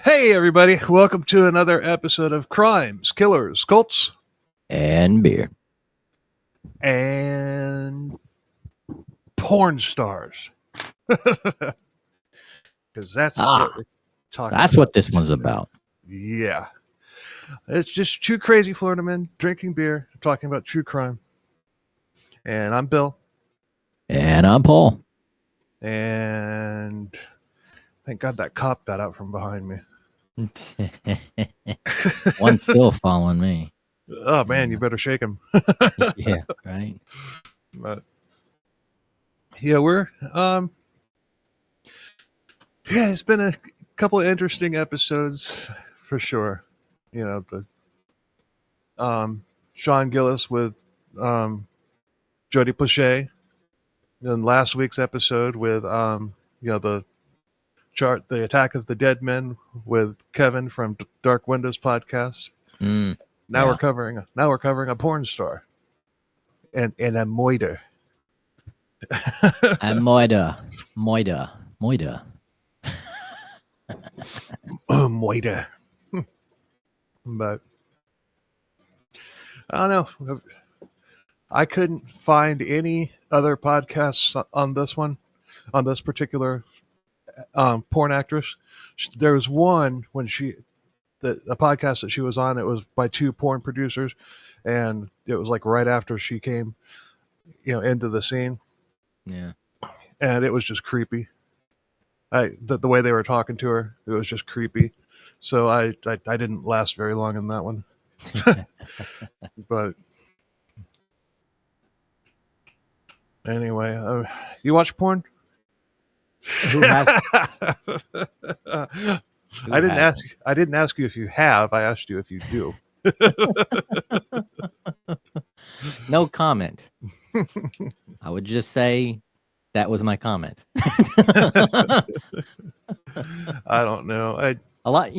Hey, everybody. Welcome to another episode of Crimes, Killers, Cults, And beer. and Porn Stars. Because that's what we're talking That's about. what this one's about. Yeah. It's just two crazy Florida men drinking beer, talking about true crime. And I'm Bill. And I'm Paul. And thank God that cop got out from behind me. One's still following me. Oh, man, you better shake him. Yeah, right. But yeah, it's been a couple of interesting episodes for sure. You know, the Sean Gillis with Jody Plauché. Then last week's episode with the Attack of the Dead Men with Kevin from Dark Windows podcast. Now we're covering a porn star and a moider. I'm Moida. Moida. But I don't know. I couldn't find any other podcasts on this particular porn actress. There was one when a podcast that she was on. It was by two porn producers, and it was like right after she came, into the scene. Yeah, and it was just creepy. The way they were talking to her, it was just creepy. So I didn't last very long in that one. But anyway, you watch porn? Who has? I didn't ask you if you have. I asked you if you do. No comment. I would just say that was my comment. I don't know. A lot,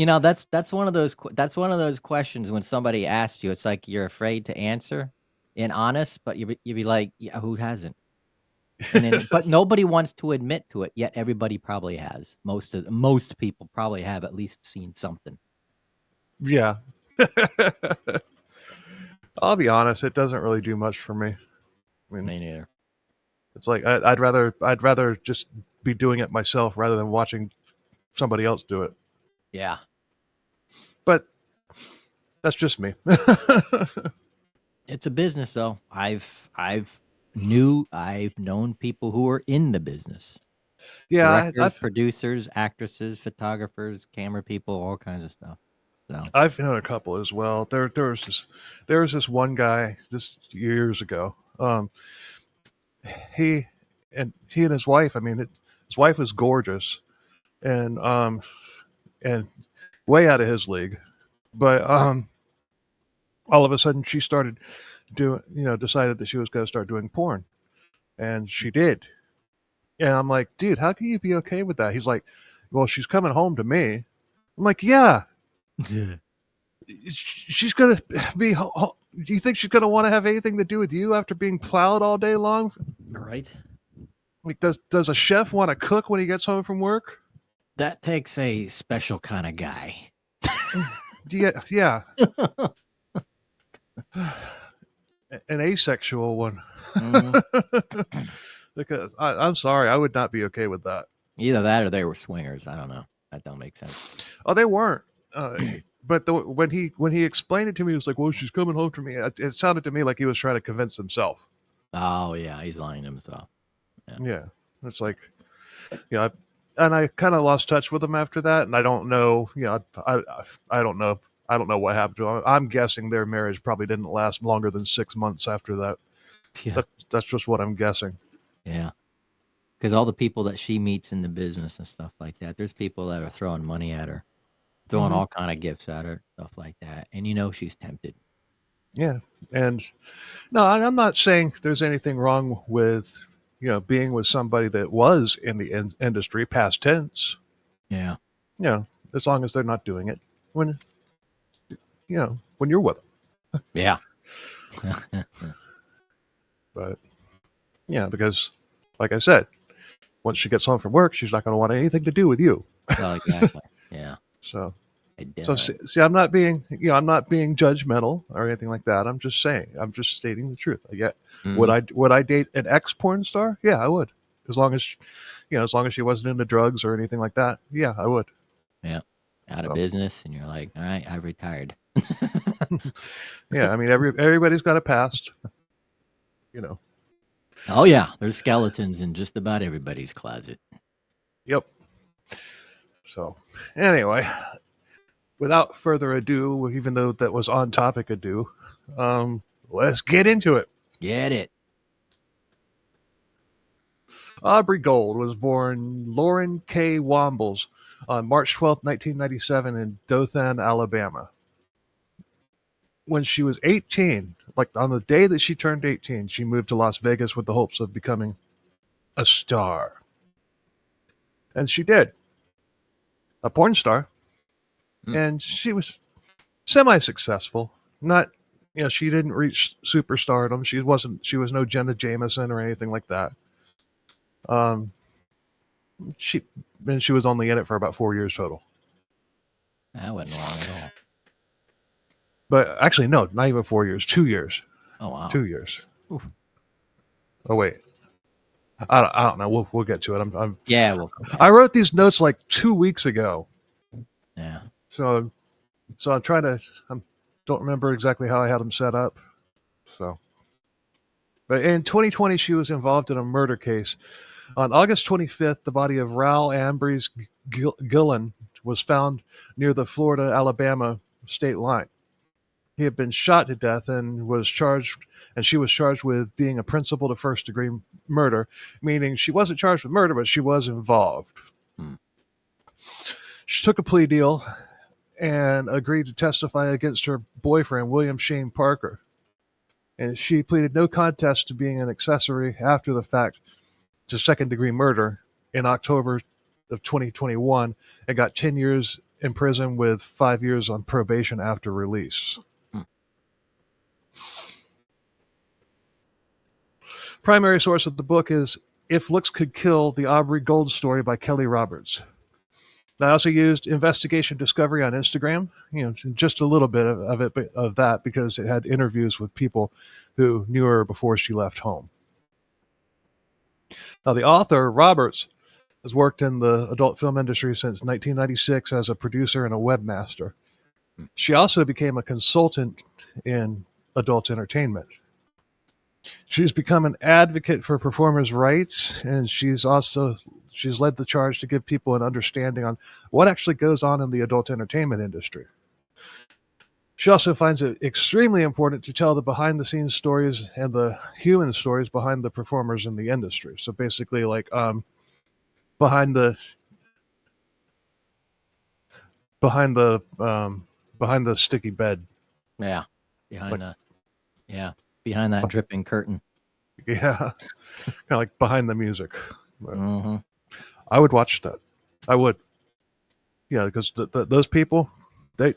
that's one of those questions when somebody asks you, it's like you're afraid to answer and honest, but you'd be like, yeah, who hasn't? And then, but nobody wants to admit to it, yet everybody probably has. Most people probably have at least seen something. Yeah. I'll be honest, it doesn't really do much for me. I mean, Me neither. It's like I'd rather just be doing it myself rather than watching somebody else do it. Yeah. But that's just me. It's a business, though. I've known people who are in the business. Yeah, Directors, producers, actresses, photographers, camera people, all kinds of stuff. So I've known a couple as well. There was this one guy this years ago. He and his wife. I mean, his wife was gorgeous, and way out of his league. But all of a sudden, she started decided that she was going to start doing porn, and she did. And I'm like, dude, how can you be okay with that? He's like, well, she's coming home to me. I'm like, yeah. She's gonna be. Do you think she's gonna want to have anything to do with you after being plowed all day long? Right. Like, does a chef want to cook when he gets home from work? That takes a special kind of guy. Yeah. An asexual one. Mm-hmm. Because I'm sorry, I would not be okay with that. Either that or they were swingers. I don't know. That don't make sense. Oh, they weren't. But when he explained it to me, he was like, "Well, she's coming home to me." It sounded to me like he was trying to convince himself. Oh yeah, he's lying to himself. Yeah, it's like, and I kind of lost touch with him after that, and I don't know. I don't know. I don't know what happened to him. I'm guessing their marriage probably didn't last longer than 6 months after that. Yeah, that's just what I'm guessing. Yeah, because all the people that she meets in the business and stuff like that, there's people that are throwing money at her, throwing all kind of gifts at her, stuff like that, and she's tempted. Yeah, and no, I'm not saying there's anything wrong with being with somebody that was in the industry, past tense. Yeah, as long as they're not doing it when when you're with them. Yeah. But yeah, because like I said, once she gets home from work, she's not going to want anything to do with you. Oh, exactly. Yeah. So And, see, I'm not being judgmental or anything like that. I'm just saying. I'm just stating the truth. Would I date an ex porn star? Yeah, I would. As long as as long as she wasn't into drugs or anything like that. Yeah, I would. yeah, out of So, business, and you're like, all right, I retired. yeah, I mean everybody's got a past. You know. Oh yeah, there's skeletons in just about everybody's closet. Yep. So anyway, without further ado, even though that was on topic ado, let's get into it. Get it. Aubrey Gold was born Lauren K. Wombles on March 12th, 1997 in Dothan, Alabama. When she was 18, like on the day that she turned 18, she moved to Las Vegas with the hopes of becoming a star. And she did. A porn star. Mm. And she was semi-successful. Not, she didn't reach superstardom. She was no Jenna Jameson or anything like that. Um, she was only in it for about 4 years total. That wasn't long at all. But actually, no, not even 4 years. 2 years. Oh wow. 2 years. Oof. Oh wait, I don't know. We'll get to it. Yeah, I wrote these notes like 2 weeks ago. yeah. So I'm trying to. I don't remember exactly how I had them set up. So, but in 2020, she was involved in a murder case. On August 25th, the body of Raul Ambrose Gillen was found near the Florida-Alabama state line. He had been shot to death and she was charged with being a principal to first-degree murder, meaning she wasn't charged with murder, but she was involved. Hmm. She took a plea deal and agreed to testify against her boyfriend, William Shane Parker. And she pleaded no contest to being an accessory after the fact to second-degree murder in October of 2021 and got 10 years in prison with 5 years on probation after release. Hmm. Primary source of the book is If Looks Could Kill, the Aubrey Gold Story by Kelly Roberts. I also used Investigation Discovery on Instagram, just a little bit of that because it had interviews with people who knew her before she left home. Now, the author, Roberts, has worked in the adult film industry since 1996 as a producer and a webmaster. She also became a consultant in adult entertainment. She's become an advocate for performers' rights, and she's led the charge to give people an understanding on what actually goes on in the adult entertainment industry. She also finds it extremely important to tell the behind-the-scenes stories and the human stories behind the performers in the industry. So basically, like behind the sticky bed. Yeah. Behind that dripping curtain. Yeah, kind of like behind the music. Mm-hmm. I would watch that. I would. Yeah, because those people, they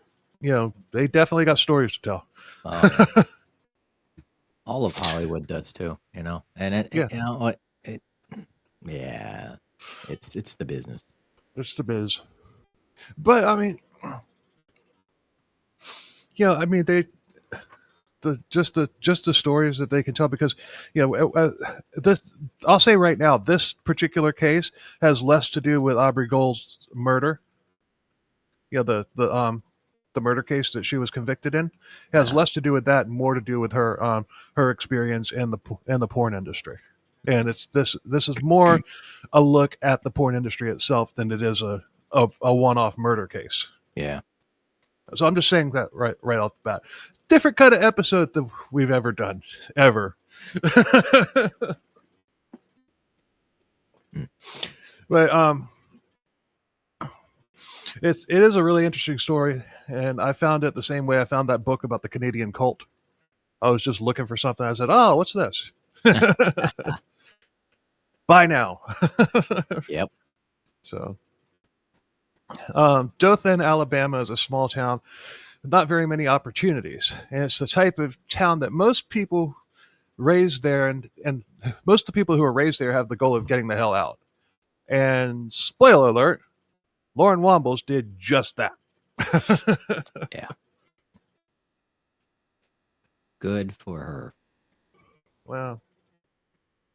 definitely got stories to tell. Oh, yeah. All of Hollywood does too, and it's the business. It's the biz. But I mean, they just the stories that they can tell because this, I'll say right now, this particular case has less to do with Aubrey Gold's murder. The murder case that she was convicted in has less to do with that, and more to do with her experience in the porn industry. And it's this is more a look at the porn industry itself than it is a one-off murder case. Yeah. So I'm just saying that right off the bat. Different kind of episode than we've ever done, ever. But it is a really interesting story, and I found it the same way I found that book about the Canadian cult. I was just looking for something. I said, "Oh, what's this?" Buy now. Yep. So, Dothan, Alabama is a small town with not very many opportunities, and it's the type of town that most people raised there, and most of the people who are raised there have the goal of getting the hell out. And spoiler alert, Lauren Wombles did just that. Yeah. Good for her. Well,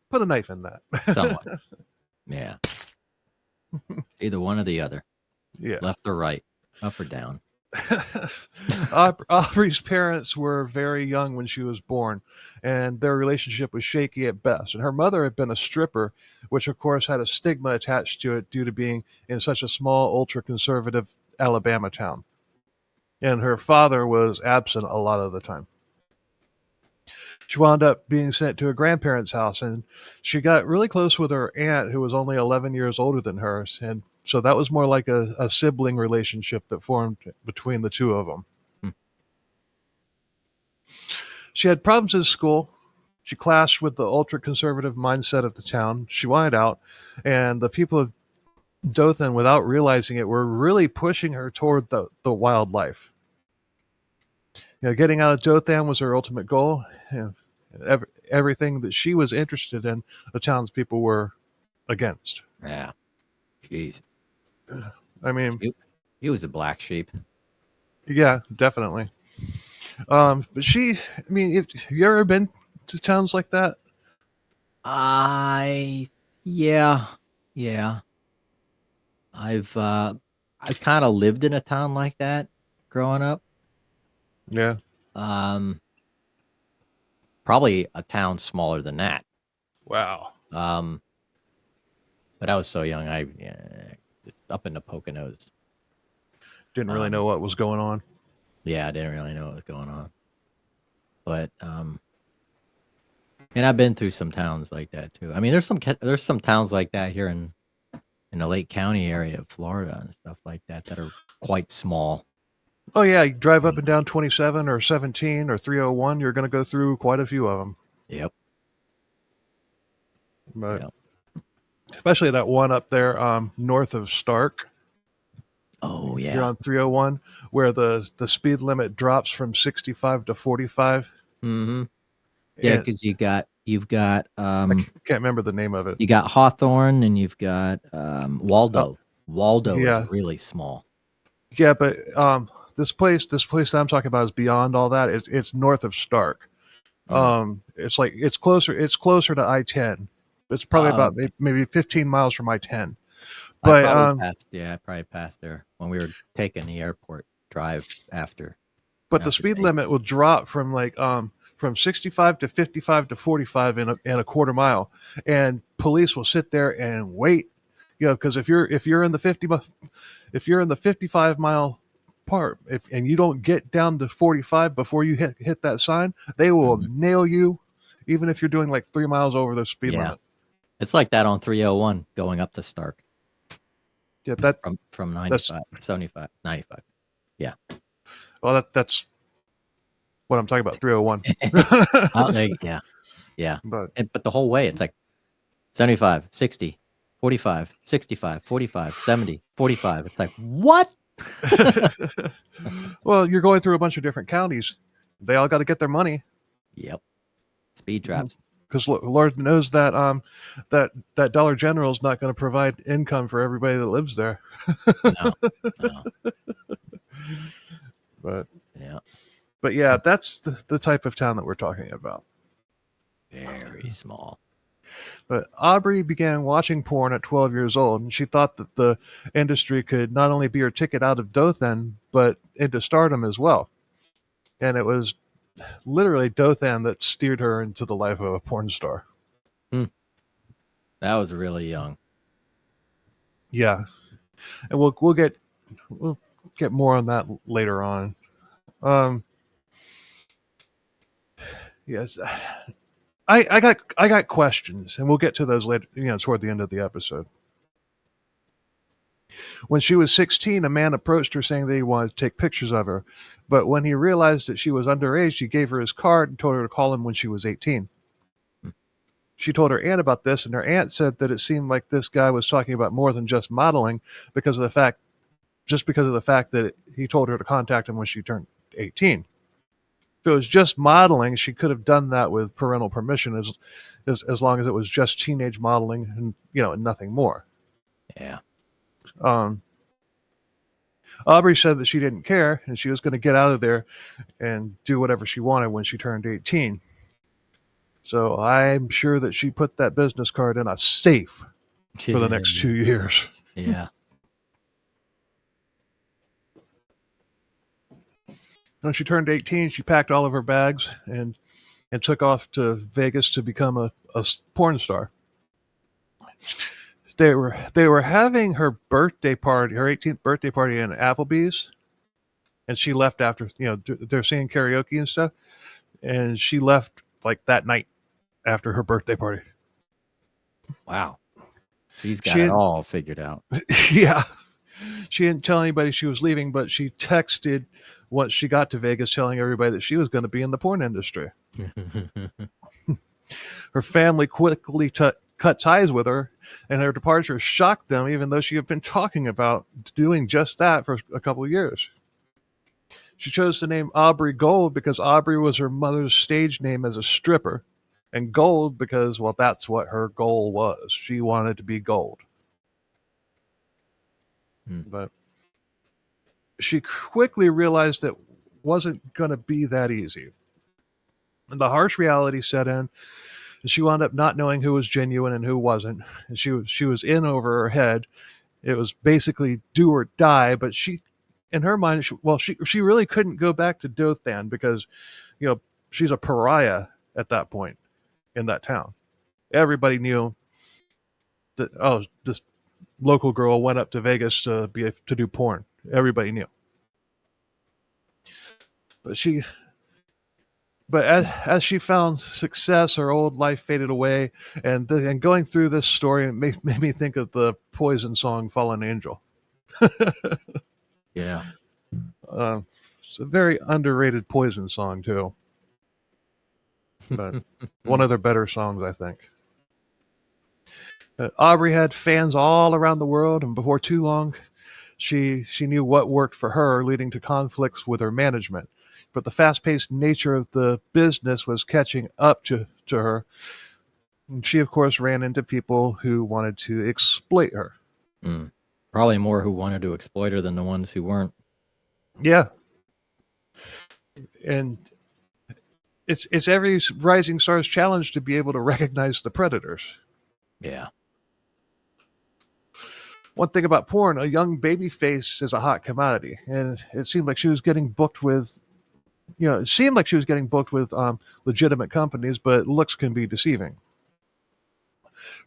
put a knife in that. Somewhat. Yeah. Either one or the other. Yeah. Left or right. Up or down. Aubrey's parents were very young when she was born, and their relationship was shaky at best. And her mother had been a stripper, which of course had a stigma attached to it due to being in such a small, ultra-conservative Alabama town. And her father was absent a lot of the time. She wound up being sent to a grandparents' house, and she got really close with her aunt, who was only 11 years older than hers. And so that was more like a sibling relationship that formed between the two of them. Hmm. She had problems at school. She clashed with the ultra conservative mindset of the town. She wanted out, and the people of Dothan, without realizing it, were really pushing her toward the wildlife. Getting out of Dothan was her ultimate goal. Everything that she was interested in, the townspeople were against. Yeah. Jeez. I mean, He was a black sheep. yeah, definitely. But I mean, have you ever been to towns like that? Yeah. Yeah. I've kind of lived in a town like that growing up. Yeah. Um, Probably a town smaller than that. Wow. But I was so young. Just up in the Poconos. Didn't really know what was going on. Yeah, I didn't really know what was going on. But and I've been through some towns like that too. I mean, there's some towns like that here in the Lake County area of Florida and stuff like that that are quite small. Oh yeah, you drive up and down 27 or 17 or 301. You're going to go through quite a few of them. Yep. But Yep. especially that one up there north of Stark. Oh yeah. You're on 301, where the speed limit drops from 65 to 45. Mm-hmm. Yeah, because you've got I can't remember the name of it. you got Hawthorne and you've got Waldo. Waldo is yeah. really small. Yeah, but this place that I'm talking about is beyond all that. It's north of Stark. It's like it's closer to I-10. It's probably about Okay. maybe 15 miles from I-10. I But probably passed there when we were taking the airport drive after. the speed limit will drop from from 65 to 55 to 45 in a quarter mile, and police will sit there and wait. Because if you're in the 55-mile part, and you don't get down to 45 before you hit that sign, they will nail you, even if you're doing like 3 miles over the speed limit. It's like that on 301 going up to Stark. Yeah, from 95, 75, 95. Yeah. Well, that's what I'm talking about. 301. Yeah. But the whole way, it's like 75, 60, 45, 65, 45, 70, 45. It's like, what? Well, you're going through a bunch of different counties. They all got to get their money. Yep. Speed traps. Because Lord knows that that Dollar General is not going to provide income for everybody that lives there. No. But yeah, that's the type of town that we're talking about. Very small. But Aubrey began watching porn at 12 years old, and she thought that the industry could not only be her ticket out of Dothan, but into stardom as well. And it was literally Dothan that steered her into the life of a porn star. That was really young. Yeah, and we'll get more on that later on. Yes, I got questions, and we'll get to those later. Toward the end of the episode. When she was 16, a man approached her saying that he wanted to take pictures of her, but when he realized that she was underage, he gave her his card and told her to call him when she was 18. She told her aunt about this, and her aunt said that it seemed like this guy was talking about more than just modeling because of the fact that he told her to contact him when she turned 18. If it was just modeling, she could have done that with parental permission, as long as it was just teenage modeling and nothing more. Yeah. Aubrey said that she didn't care and she was going to get out of there and do whatever she wanted when she turned 18. So I'm sure that she put that business card in a safe for the next 2 years. Yeah. When she turned 18, she packed all of her bags and took off to Vegas to become a porn star. They were having her birthday party, her 18th birthday party in Applebee's, and she left after, they're singing karaoke and stuff, and she left like that night after her birthday party. Wow. She's got it all figured out. Yeah. She didn't tell anybody she was leaving, but she texted once she got to Vegas telling everybody that she was going to be in the porn industry. Her family quickly cut ties with her, and her departure shocked them, even though she had been talking about doing just that for a couple of years. She chose the name Aubrey Gold because Aubrey was her mother's stage name as a stripper, and Gold because, well, that's what her goal was. She wanted to be gold. But she quickly realized it wasn't going to be that easy. And the harsh reality set in, and she wound up not knowing who was genuine and who wasn't. And she was in over her head. It was basically do or die, but in her mind, she really couldn't go back to Dothan because, she's a pariah at that point in that town. Everybody knew that, this local girl went up to Vegas to do porn. Everybody knew. But as she found success, her old life faded away, and going through this story made me think of the Poison song "Fallen Angel." Yeah. It's a very underrated Poison song too, but one of their better songs, I think. Aubrey had fans all around the world, and before too long, she knew what worked for her, leading to conflicts with her management. But the fast-paced nature of the business was catching up to her. And she, of course, ran into people who wanted to exploit her. Probably more who wanted to exploit her than the ones who weren't. Yeah. And it's every rising star's challenge to be able to recognize the predators. Yeah. One thing about porn, a young baby face is a hot commodity. And it seemed like she was getting booked with legitimate companies, but looks can be deceiving.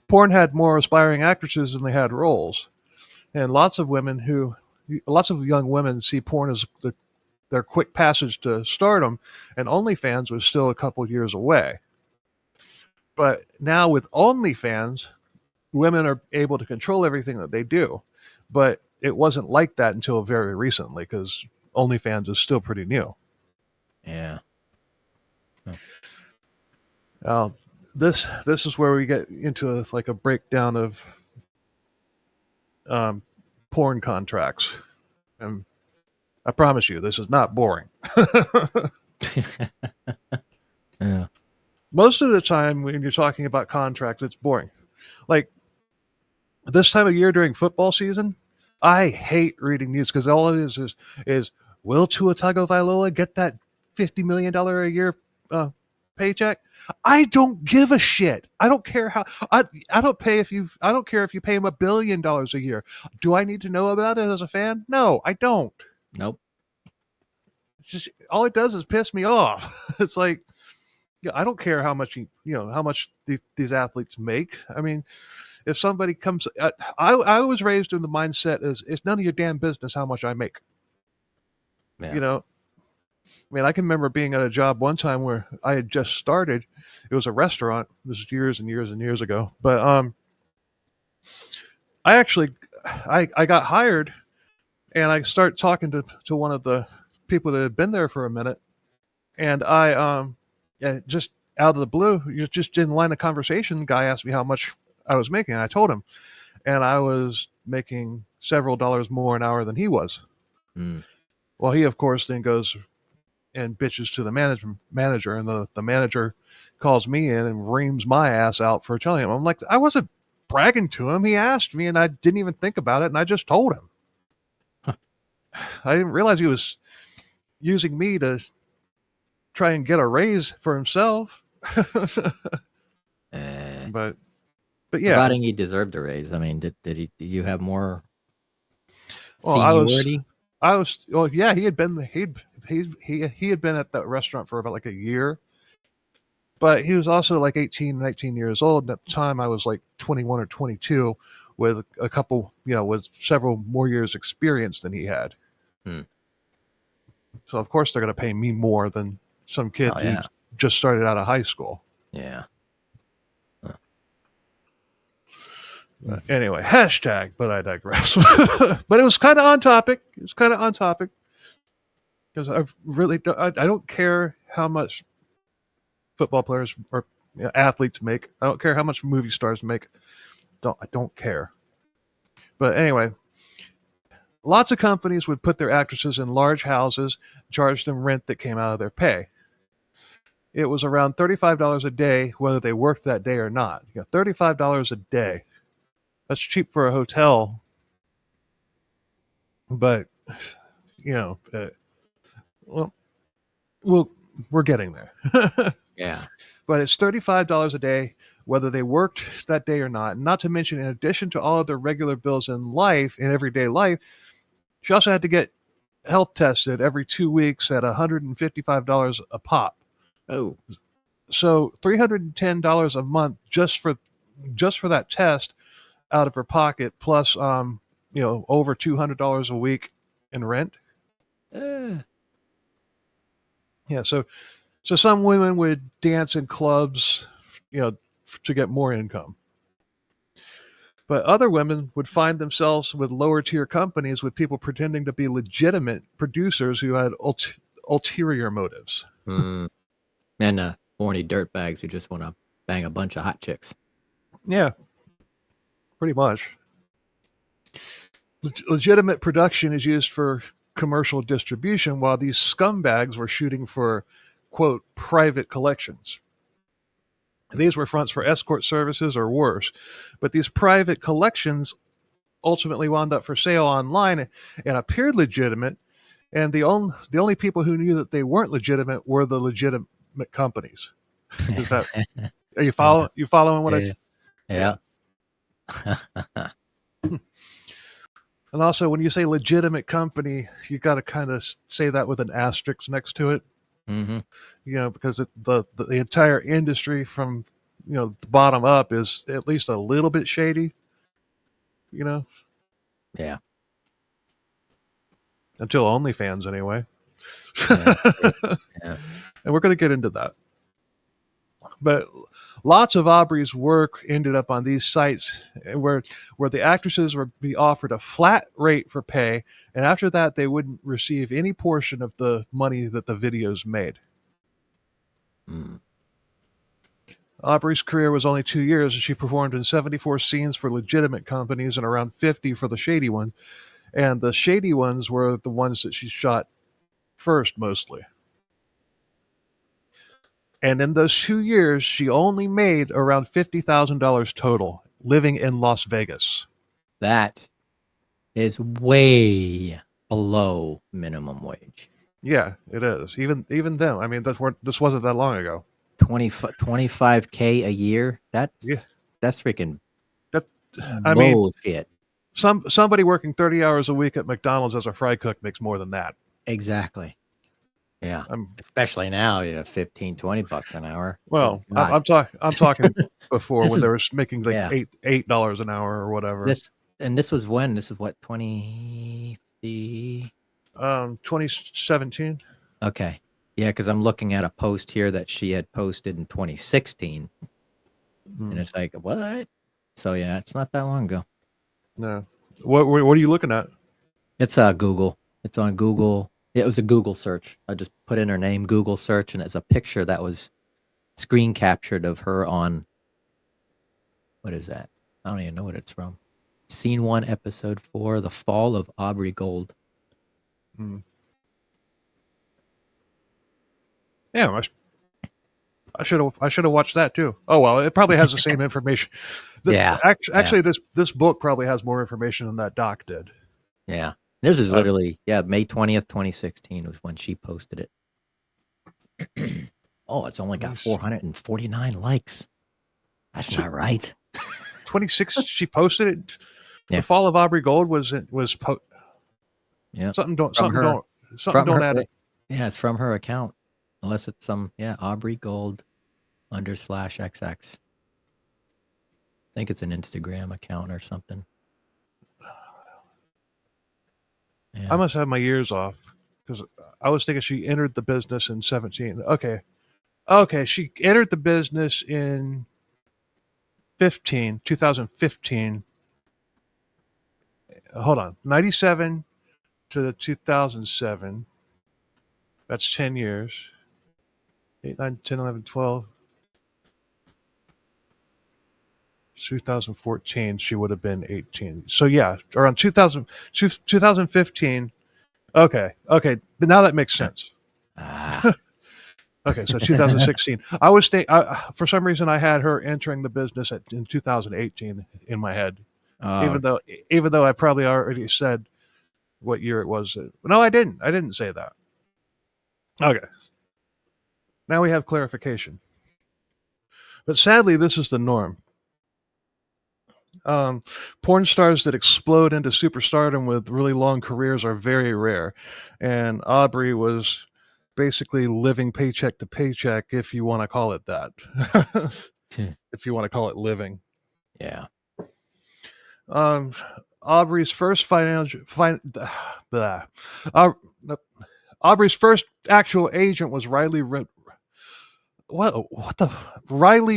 Porn had more aspiring actresses than they had roles, and lots of young women see porn as their quick passage to stardom, and OnlyFans was still a couple years away. But now with OnlyFans, women are able to control everything that they do, but it wasn't like that until very recently because OnlyFans is still pretty new. Yeah. This is where we get into like a breakdown of porn contracts, and I promise you, this is not boring. Yeah. Most of the time, when you're talking about contracts, it's boring. Like this time of year during football season, I hate reading news because all it is will Tua Tagovailoa get that $50 million a year paycheck? I don't give a shit. I don't care how. I don't care if you pay him $1 billion a year. Do I need to know about it as a fan? No, I don't. Nope. Just all it does is piss me off. It's like, I don't care how much these athletes make. I mean, if somebody comes, I was raised in the mindset as it's none of your damn business how much I make. Yeah. I mean, I can remember being at a job one time where I had just started. It was a restaurant. This was years and years and years ago. But I actually I got hired, and I started talking to one of the people that had been there for a minute, and I just out of the blue, just in line of conversation, the guy asked me how much I was making. And I told him, and I was making several dollars more an hour than he was. Well, he of course then goes and bitches to the manager, and the manager calls me in and reams my ass out for telling him. I'm like, I wasn't bragging to him. He asked me, and I didn't even think about it, and I just told him. I didn't realize he was using me to try and get a raise for himself. Eh, but yeah. providing he deserved a raise. I mean, did you have more Well, seniority? well, yeah, he had been he had been at that restaurant for about like a year, but he was also like 18, 19 years old. And at the time I was like 21 or 22 with a couple, with several more years experience than he had. Hmm. So of course they're going to pay me more than some kid Oh who yeah, just started out of high school. yeah. Huh. Anyway, hashtag, but I digress. But it was kind of on topic. It was kind of on topic because I don't care how much football players or athletes make. I don't care how much movie stars make. I don't care. But anyway, lots of companies would put their actresses in large houses, charge them rent that came out of their pay. It was around $35 a day, whether they worked that day or not. $35 a day. That's cheap for a hotel, but you know, well, well, we're getting there. Yeah. But it's $35 a day, whether they worked that day or not. Not to mention, in addition to all of their regular bills in everyday life, she also had to get health tested every 2 weeks at $155 a pop. Oh. So $310 a month just for that test out of her pocket, plus over $200 a week in rent. Uh, Yeah, so some women would dance in clubs, to get more income. But other women would find themselves with lower tier companies with people pretending to be legitimate producers who had ulterior motives. mm. And horny dirtbags who just want to bang a bunch of hot chicks. Yeah, pretty much. Legitimate production is used for commercial distribution, while these scumbags were shooting for, quote, private collections. These were fronts for escort services or worse. But these private collections ultimately wound up for sale online and appeared legitimate. And the only people who knew that they weren't legitimate were the legitimate companies. Is that are you Yeah. following what Yeah. yeah. Yeah. And also, when you say legitimate company, you got to kind of say that with an asterisk next to it. Mm-hmm. Because the entire industry from the bottom up is at least a little bit shady. You know, Yeah. until OnlyFans anyway. Yeah. Yeah. And we're going to get into that. But lots of Aubrey's work ended up on these sites where the actresses would be offered a flat rate for pay, and after that they wouldn't receive any portion of the money that the videos made. Mm. Aubrey's career was only 2 years, and she performed in 74 scenes for legitimate companies and around 50 for the shady ones. And the shady ones were the ones that she shot first mostly. And in those 2 years, she only made around $50,000 total, living in Las Vegas. That is way below minimum wage. Yeah, it is. Even then, I mean, this wasn't that long ago. 25K a year. Yeah, That's freaking that I mean, bullshit. somebody working 30 hours a week at McDonald's as a fry cook makes more than that. Exactly. Yeah. I'm Especially now, $15-20 an hour. well, Oh, God. I'm talking before This when is they were making like yeah. $8 an hour or whatever. This was when? This is what, 2017. Okay. Yeah, because I'm looking at a post here that she had posted in 2016. And it's like, what? So yeah, it's not that long ago. No. What are you looking at? It's Google. It's on Google. It was a Google search. I just put in her name, Google search, and it's a picture that was screen captured of her on, what is that? I don't even know what it's from. Scene 1, Episode 4, The Fall of Aubrey Gold. Yeah, I should have watched that too. Oh well, it probably has the same information. Yeah. Actually, this book probably has more information than that doc did. Yeah. This is literally, May 20th, 2016 was when she posted it. Oh, it's only got 449 likes. That's not right. 26. She posted it. Yeah. The fall of Aubrey Gold was Yeah. something don't add it. Yeah, it's from her account. Unless it's some Aubrey Gold /XX. I think it's an Instagram account or something. Yeah. I must have my years off because I was thinking she entered the business in 17. Okay, she entered the business in 2015. Hold on, 97 to 2007. That's 10 years. 8, 9, 10, 11, 12. 2014, she would have been 18. So yeah, around 2015. Okay, but now that makes sense. Okay, so 2016. I was for some reason I had her entering the business in 2018 in my head, even though I probably already said what year it was. No, I didn't. I didn't say that. Okay, now we have clarification. But sadly, this is the norm. Porn stars that explode into superstardom with really long careers are very rare, and Aubrey was basically living paycheck to paycheck, if you want to call it that. If you want to call it living. Yeah. Aubrey's first Aubrey's first actual agent was Riley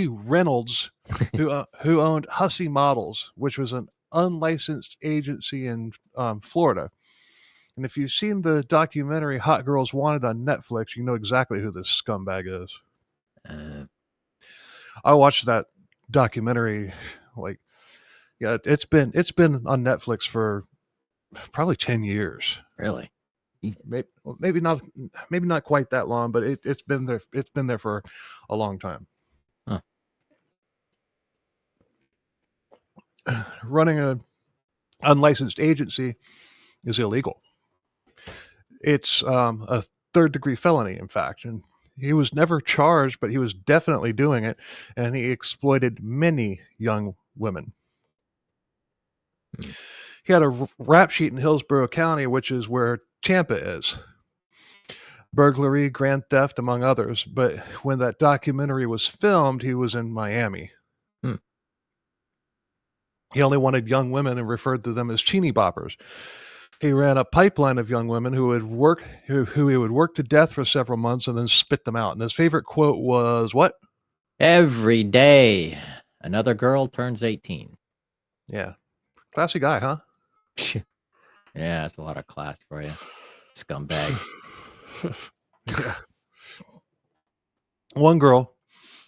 Reynolds, who owned Hussey Models, which was an unlicensed agency in Florida. And if you've seen the documentary Hot Girls Wanted on Netflix, you know exactly who this scumbag is. I watched that documentary it's been on Netflix for probably 10 years. Really? Maybe not quite that long, but it's been there. It's been there for a long time. Huh. Running an unlicensed agency is illegal. It's a third-degree felony, in fact, and he was never charged, but he was definitely doing it, and he exploited many young women. He had a rap sheet in Hillsborough County, which is where Tampa is. Burglary, grand theft, among others. But when that documentary was filmed, he was in Miami. He only wanted young women and referred to them as teeny boppers. He ran a pipeline of young women who he would work to death for several months and then spit them out. And his favorite quote was what? Every day, another girl turns 18. Yeah. Classy guy, huh? Yeah, that's a lot of class for you. Scumbag. Yeah. One girl,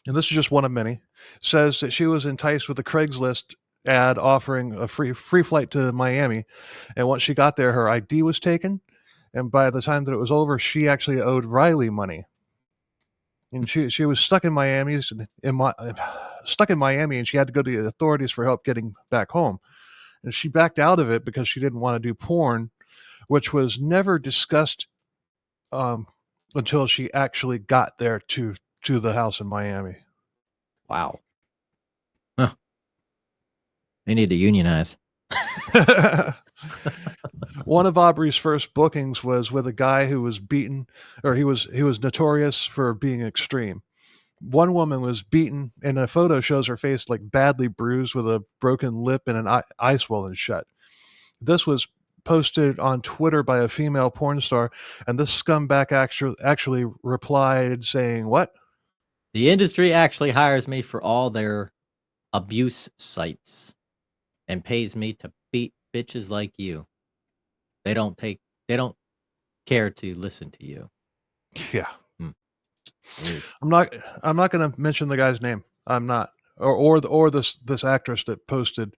and this is just one of many, says that she was enticed with a Craigslist ad offering a free flight to Miami, and once she got there, her ID was taken, and by the time that it was over, she actually owed Riley money, and she was stuck in Miami, and she had to go to the authorities for help getting back home, and she backed out of it because she didn't want to do porn, which was never discussed until she actually got there to the house in Miami. Wow. Huh. They need to unionize. One of Aubrey's first bookings was with a guy who was beaten, or he was notorious for being extreme. One woman was beaten, and a photo shows her face like badly bruised with a broken lip and an eye swollen shut. This was posted on Twitter by a female porn star, and this scumbag actually replied saying, "What? The industry actually hires me for all their abuse sites and pays me to beat bitches like you. They don't care to listen to you." Yeah. I'm not going to mention the guy's name. I'm not, or this actress that posted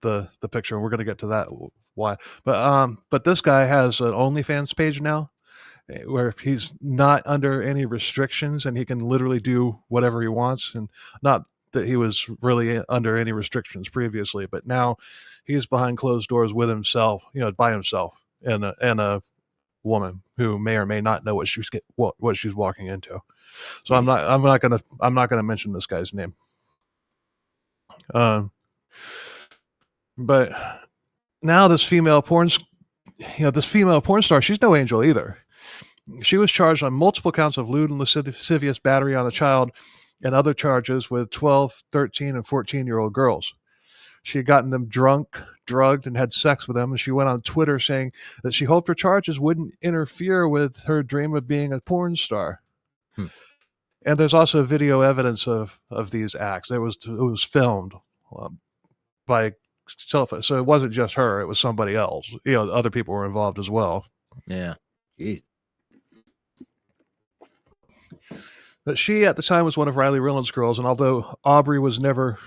the picture. We're going to get to that why. But this guy has an OnlyFans page now, where he's not under any restrictions and he can literally do whatever he wants, and not that he was really under any restrictions previously, but now he's behind closed doors with himself, by himself. and a woman who may or may not know what she's walking into. So Jeez. I'm not gonna mention this guy's name. But now this female porn star, she's no angel either. She was charged on multiple counts of lewd and lascivious battery on a child and other charges with 12, 13, and 14-year-old girls. She had gotten them drunk, drugged, and had sex with them, and she went on Twitter saying that she hoped her charges wouldn't interfere with her dream of being a porn star. Hmm. And there's also video evidence of these acts. It was filmed by telephone, so it wasn't just her; it was somebody else. Other people were involved as well. Yeah. Jeez. But she, at the time, was one of Riley Reynolds' girls, and although Aubrey was never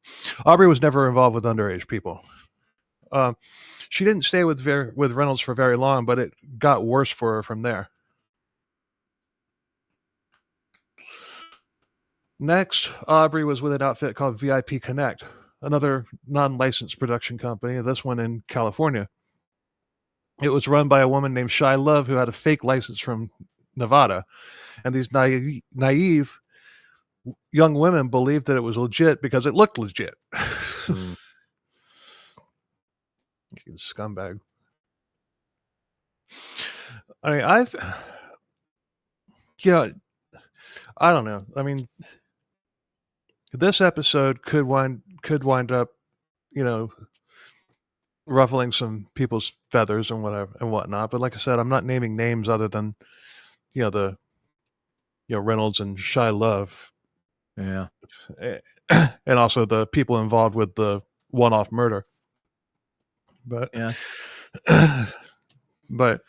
involved with underage people. She didn't stay with Reynolds for very long, but it got worse for her from there. Next, Aubrey was with an outfit called VIP Connect, another non-licensed production company, this one in California. It was run by a woman named Shy Love who had a fake license from Nevada, and these naive young women believed that it was legit because it looked legit. Scumbag. I mean, I don't know. I mean, this episode could wind up, ruffling some people's feathers and whatnot. But like I said, I'm not naming names other than, the Reynolds and Shy Love. Yeah. And also the people involved with the one-off murder. But yeah, but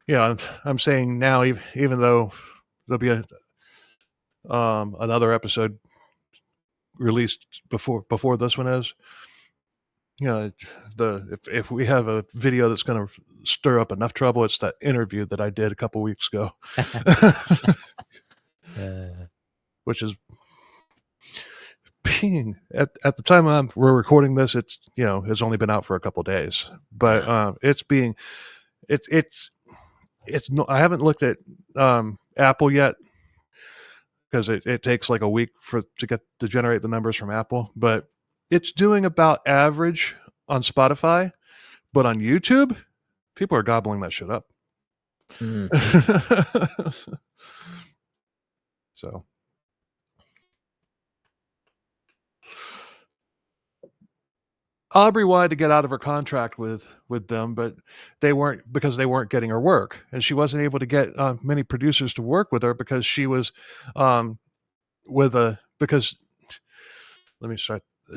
yeah, I'm saying now, even though there'll be another episode released before this one is, if we have a video that's going to stir up enough trouble, it's that interview that I did a couple weeks ago, which is being at the time we're recording this, it's it's only been out for a couple days, but it's no, I haven't looked at Apple yet because it takes like a week to generate the numbers from Apple, but it's doing about average on Spotify, but on YouTube, people are gobbling that shit up. So Aubrey wanted to get out of her contract with them, but they weren't getting her work, and she wasn't able to get many producers to work with her because she was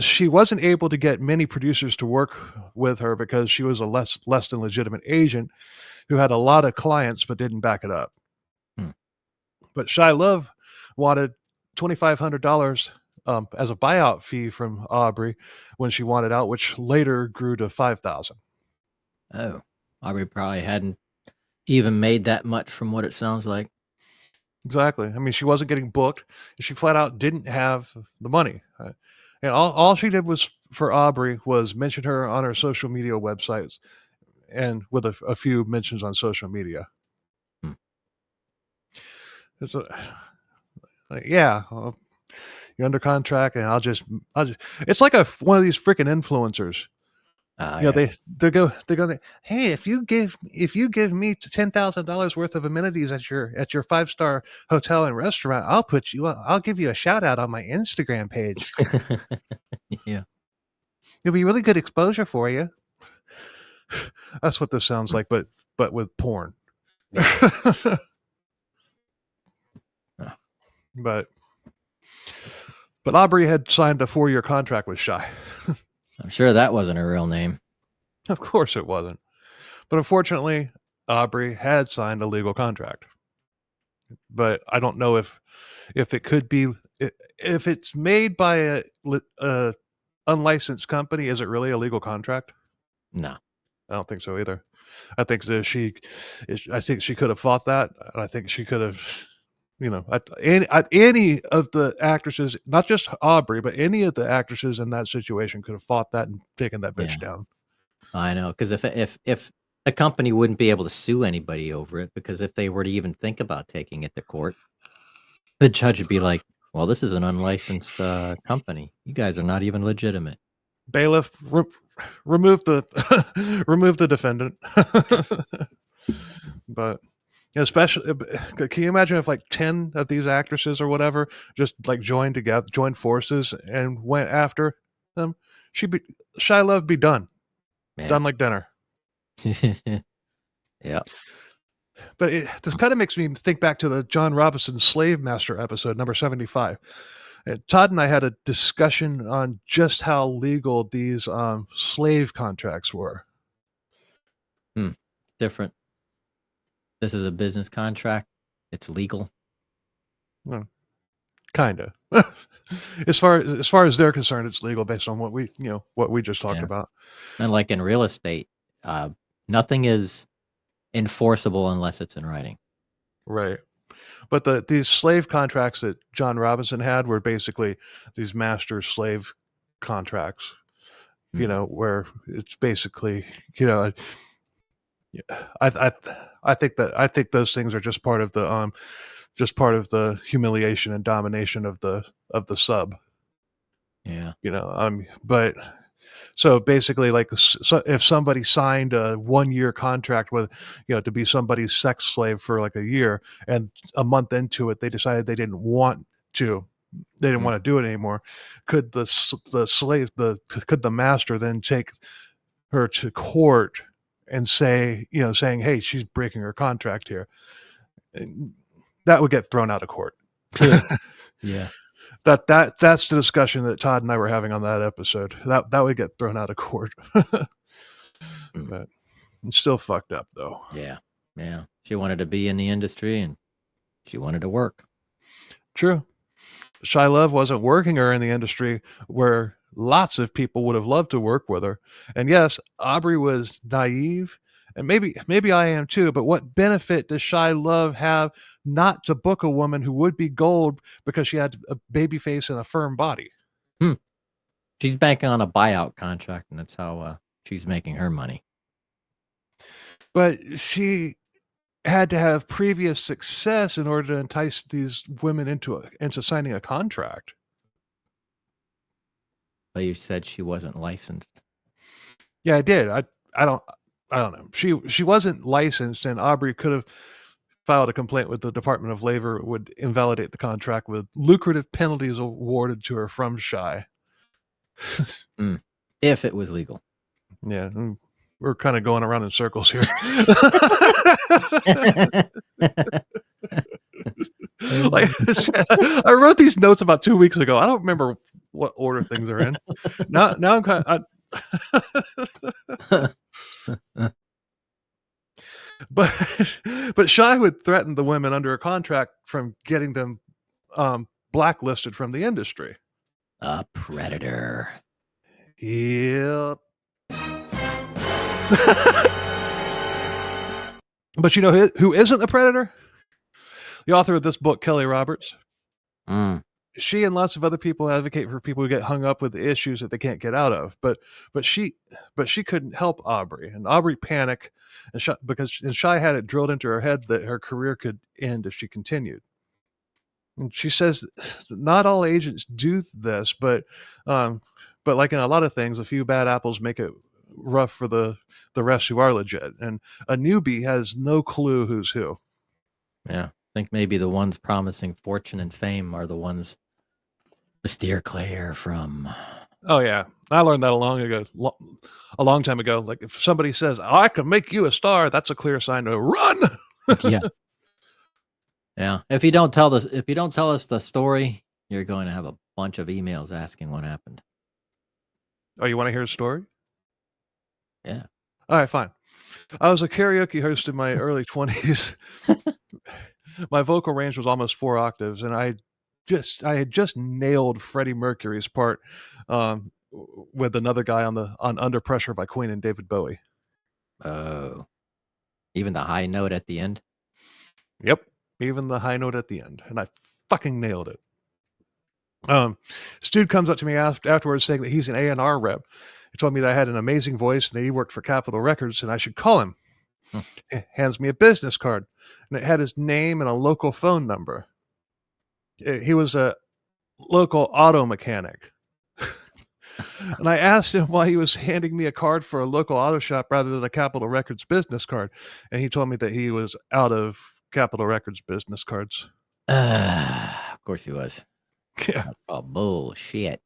she wasn't able to get many producers to work with her because she was a less than legitimate agent who had a lot of clients but didn't back it up. But Shy Love wanted $2,500 as a buyout fee from Aubrey when she wanted out, which later grew to $5,000. Oh, Aubrey probably hadn't even made that much from what it sounds like. Exactly. I mean, she wasn't getting booked. She flat out didn't have the money. And all she did was for Aubrey was mention her on her social media websites and with a few mentions on social media. Yeah, you're under contract, and I'll just. It's like one of these freaking influencers. They go. Hey, if you give me $10,000 worth of amenities at your 5-star hotel and restaurant, I'll give you a shout out on my Instagram page. Yeah, it'll be really good exposure for you. That's what this sounds like, but with porn. Yeah. But Aubrey had signed a 4-year contract with Shy. I'm sure that wasn't her real name. Of course it wasn't. But unfortunately, Aubrey had signed a legal contract. But I don't know if it could be, if it's made by a unlicensed company, is it really a legal contract? No. I don't think so either. I think that she could have fought that. And I think she could have, any of the actresses, not just Aubrey, but any of the actresses in that situation could have fought that and taken that bitch down. I know, because if a company wouldn't be able to sue anybody over it, because if they were to even think about taking it to court, the judge would be like, "Well, this is an unlicensed, company. You guys are not even legitimate." Bailiff, remove the remove the defendant. But especially, can you imagine if like 10 of these actresses or whatever just like joined forces and went after them? She'd be Shia Love be done Yeah. like dinner. Yeah. But this kind of makes me think back to the John Robinson Slave Master episode, number 75. Todd and I had a discussion on just how legal these slave contracts were. Hmm. Different. This is a business contract. It's legal. Well, kind of. As far as they're concerned, it's legal based on what we just talked Yeah. about. And like in real estate, uh, nothing is enforceable unless it's in writing. Right. But these slave contracts that John Robinson had were basically these master slave contracts, Hmm. where it's basically, I I think those things are just part of the humiliation and domination of the sub. Yeah. But so basically, like, so if somebody signed a 1 year contract with, to be somebody's sex slave for like a year, and a month into it, they decided to, they didn't Hmm. want to do it anymore. Could the master then take her to court and saying, hey, she's breaking her contract here? And that would get thrown out of court. Yeah. That's the discussion that Todd and I were having on that episode. That would get thrown out of court. Hmm. But it's still fucked up though. Yeah. Yeah. She wanted to be in the industry and she wanted to work. True. Shia Love wasn't working her in the industry where lots of people would have loved to work with her. And yes, Aubrey was naive, and maybe I am too, but what benefit does Shia Love have not to book a woman who would be gold because she had a baby face and a firm body? Hmm. She's banking on a buyout contract, and that's how she's making her money. But she had to have previous success in order to entice these women into signing a contract. But you said she wasn't licensed. Yeah, I did. I don't know. She wasn't licensed, and Aubrey could have filed a complaint with the Department of Labor. It would invalidate the contract with lucrative penalties awarded to her from Shy. Hmm. If it was legal. Yeah, we're kind of going around in circles here. Like I said, I wrote these notes about 2 weeks ago. I don't remember what order things are in. Now I'm kind of, but but Shy would threaten the women under a contract from getting them blacklisted from the industry. A predator. Yep. But you know who isn't a predator? The author of this book, Kelly Roberts. Mm. She and lots of other people advocate for people who get hung up with the issues that they can't get out of. But she couldn't help Aubrey, and Aubrey panicked, because Shy had it drilled into her head that her career could end if she continued. And she says not all agents do this, but like in a lot of things, a few bad apples make it rough for the rest who are legit. And a newbie has no clue who's who. Yeah. I think maybe the ones promising fortune and fame are the ones to steer clear from. Oh yeah, I learned that a long time ago. Like if somebody says, "Oh, I can make you a star," that's a clear sign to run. Yeah. Yeah. If you don't tell us the story, you're going to have a bunch of emails asking what happened. Oh, you want to hear a story? Yeah. All right, fine. I was a karaoke host in my early 20s. My vocal range was almost 4 octaves, and I had just nailed Freddie Mercury's part with another guy on Under Pressure by Queen and David Bowie. Oh. Even the high note at the end? Yep, even the high note at the end, and I fucking nailed it. This dude comes up to me afterwards saying that he's an A&R rep. He told me that I had an amazing voice and that he worked for Capitol Records and I should call him. Hmm. He hands me a business card, and it had his name and a local phone number. He was a local auto mechanic. And I asked him why he was handing me a card for a local auto shop rather than a Capitol Records business card. And he told me that he was out of Capitol Records business cards. Of course he was. Yeah. That's all bullshit.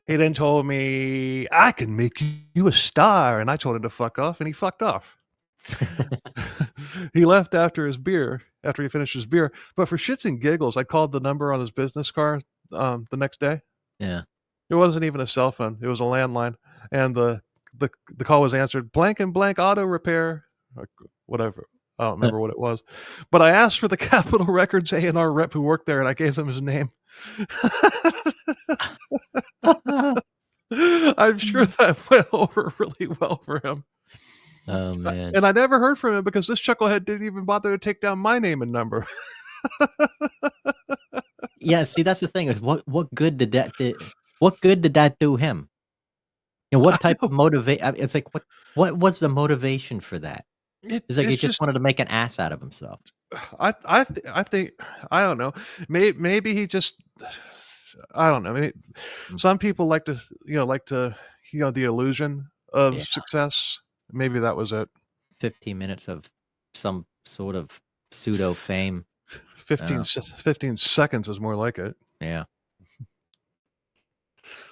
He then told me, I can make you a star. And I told him to fuck off, and he fucked off. He left after he finished his beer. But for shits and giggles, I called the number on his business card the next day. Yeah. It wasn't even a cell phone. It was a landline. And the call was answered, blank and blank auto repair, or whatever. I don't remember what it was. But I asked for the Capitol Records A&R rep who worked there, and I gave them his name. I'm sure that went over really well for him. Oh, man. And I never heard from him because this chucklehead didn't even bother to take down my name and number. Yeah, see, that's the thing is what good did that do him? You know, what type of it's like, what was the motivation for that? It's like he just wanted to make an ass out of himself. I think I don't know. Maybe he just I don't know. Maybe some people like to the illusion of success. Maybe that was it. 15 minutes of some sort of pseudo fame. 15 seconds is more like it. Yeah.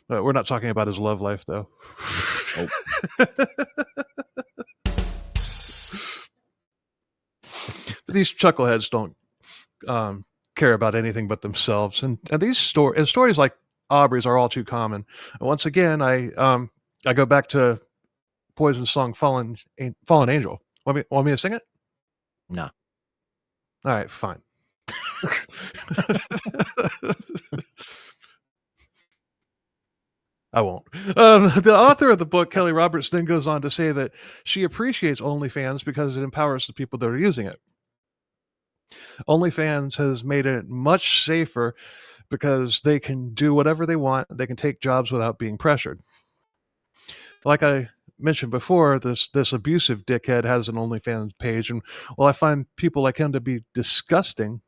But we're not talking about his love life, though. Oh. But these chuckleheads don't care about anything but themselves, and these stories like Aubrey's are all too common. And once again, I go back to Poison's song "Fallen Angel." Want me to sing it? No. All right, fine. I won't. The author of the book, Kelly Roberts, then goes on to say that she appreciates OnlyFans because it empowers the people that are using it. OnlyFans has made it much safer because they can do whatever they want. They can take jobs without being pressured. Like I mentioned before, this abusive dickhead has an OnlyFans page, and while I find people like him to be disgusting,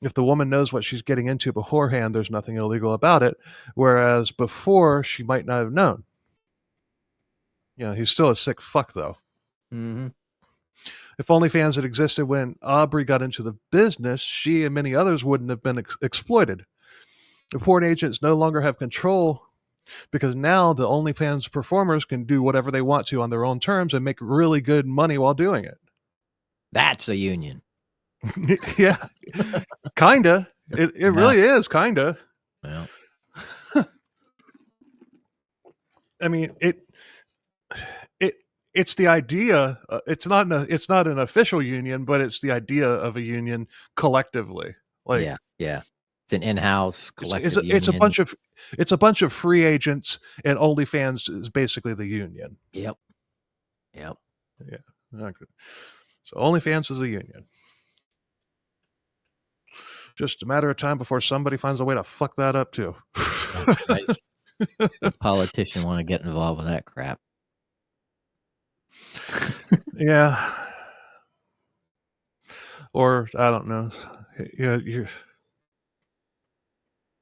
if the woman knows what she's getting into beforehand, there's nothing illegal about it. Whereas before, she might not have known. You know, he's still a sick fuck, though. Mm-hmm. If OnlyFans had existed when Aubrey got into the business, she and many others wouldn't have been exploited. The porn agents no longer have control because now the OnlyFans performers can do whatever they want to on their own terms and make really good money while doing it. That's a union. Yeah, kinda. It really is kinda. Well, I mean, it's the idea. It's not an official union, but it's the idea of a union collectively. Like, yeah. It's an in-house collective union. It's a bunch of free agents, and OnlyFans is basically the union. Yep. Yeah. Okay. So OnlyFans is a union. Just a matter of time before somebody finds a way to fuck that up too. Right. A politician want to get involved with that crap. Yeah. Or I don't know.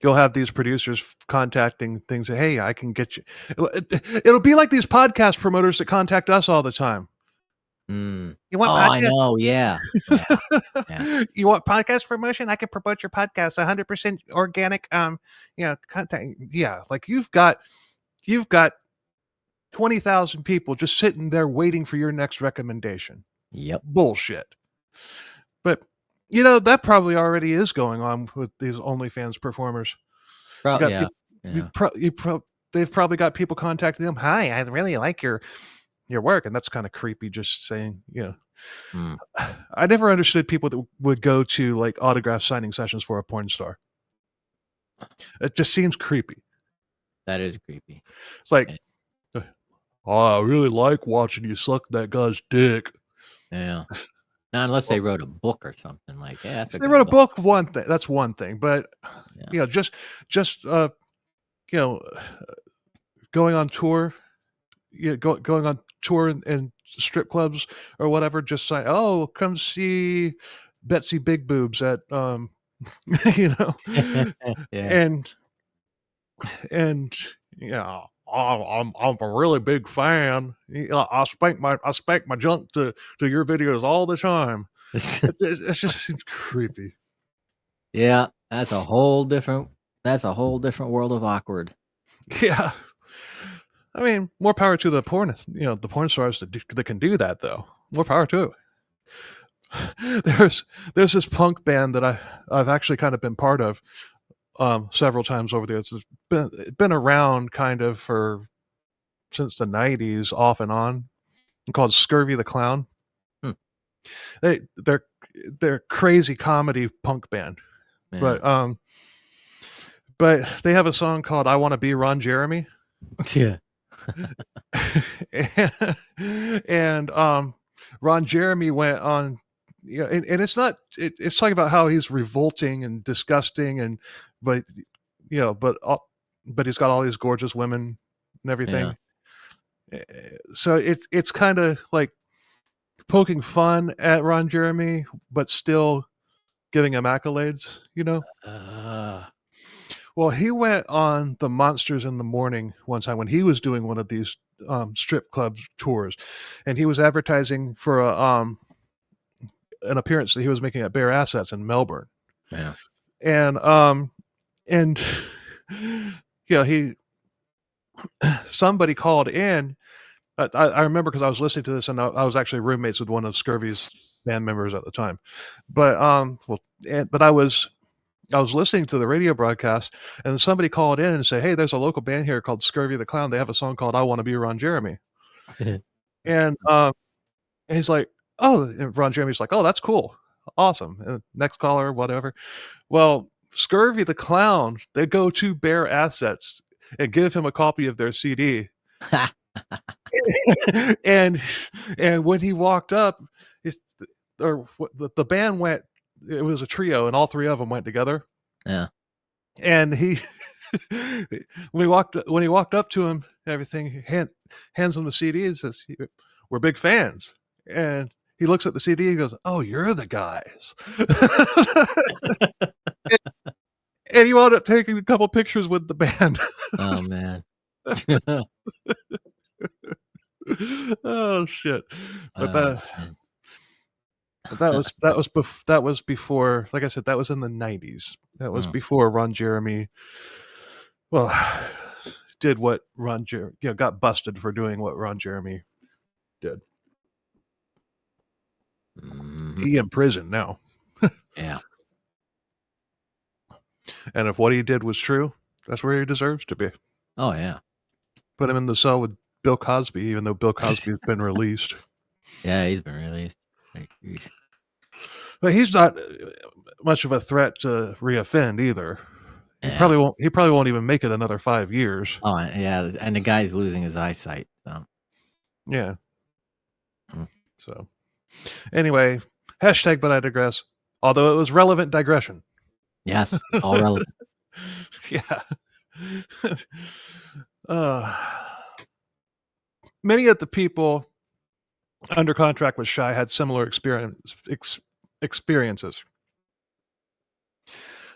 You'll have these producers contacting things. Hey, I can get you. It'll be like these podcast promoters that contact us all the time. Mm. You want I know. Yeah. You want podcast promotion? I can promote your podcast 100% organic. Content. Yeah, like you've got 20,000 people just sitting there waiting for your next recommendation. Yep. Bullshit. But that probably already is going on with these OnlyFans performers. They've probably got people contacting them. Hi, I really like your work, and that's kind of creepy. Just saying, I never understood people that would go to like autograph signing sessions for a porn star. It just seems creepy. That is creepy. It's like, I really like watching you suck that guy's dick. Yeah. Now, unless they wrote a book or something like that. If they wrote a book, that's one thing. But just going on tour, going on tour in strip clubs or whatever, just say, "Oh, come see Betsy Big Boobs at you know," Yeah. and and yeah, I'm a really big fan. I spank my junk to your videos all the time. It just seems creepy. Yeah, that's a whole different world of awkward. Yeah. I mean, more power to the porn stars that can do that though. More power to it. There's this punk band that I've actually kind of been part of several times over there. It's been around kind of for since the '90s, off and on. Called Scurvy the Clown. Hmm, They're crazy comedy punk band, yeah. but but they have a song called "I Want to Be Ron Jeremy," Yeah. and Ron Jeremy went on. And it's not. It's talking about how he's revolting and disgusting, but but he's got all these gorgeous women and Yeah. everything. So it's kind of like poking fun at Ron Jeremy, but still giving him accolades. Uh, Well, he went on the Monsters in the Morning one time when he was doing one of these strip club tours, and he was advertising for an appearance that he was making at Bare Assets in Melbourne, yeah. and and he somebody called in. I remember because I was listening to this, and I was actually roommates with one of Scurvy's band members at the time. But but I was listening to the radio broadcast, and somebody called in and said, "Hey, there's a local band here called Scurvy the Clown. They have a song called 'I Want to Be Ron Jeremy.'" And he's like, "Oh," and Ron Jeremy's like, "Oh, that's cool, awesome." And next caller, whatever. Well, Scurvy the Clown, they go to Bare Assets and give him a copy of their CD, and when he walked up, it's, the band went. It was a trio, and all three of them went together. Yeah. And he when he walked up to him and everything, hands him the CD and says, "We're big fans." And he looks at the CD and goes, "Oh, you're the guys." And he wound up taking a couple pictures with the band. Oh, man. Oh shit! But Oh, man. that was before. Like I said, that was in the '90s. That was Mm, before Ron Jeremy. Well, did what Ron Jeremy, got busted for doing what Ron Jeremy did. mhm. He in prison now. Yeah. And if what he did was true, that's where he deserves to be. Oh, yeah. Put him in the cell with Bill Cosby, even though Bill Cosby's been released. Yeah, he's been released. Like, yeesh. But he's not much of a threat to reoffend either. He Yeah. probably won't. He probably won't even make it another 5 years. Oh, yeah, and the guy's losing his eyesight, so Yeah. mm. So anyway, hashtag. But I digress. Although it was relevant digression. Yes, all relevant. Yeah. uh, Many of the people under contract with Shy had similar experiences.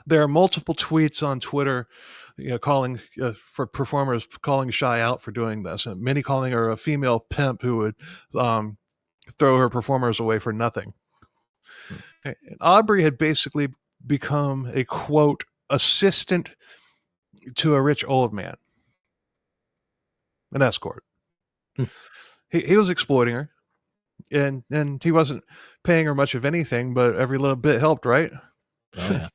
There are multiple tweets on Twitter, calling for performers calling Shy out for doing this, and many calling her a female pimp who would um, throw her performers away for nothing. Mm, And Aubrey had basically become a quote assistant to a rich old man, an escort. mm. He was exploiting her, and he wasn't paying her much of anything, but every little bit helped, right? Oh, yeah.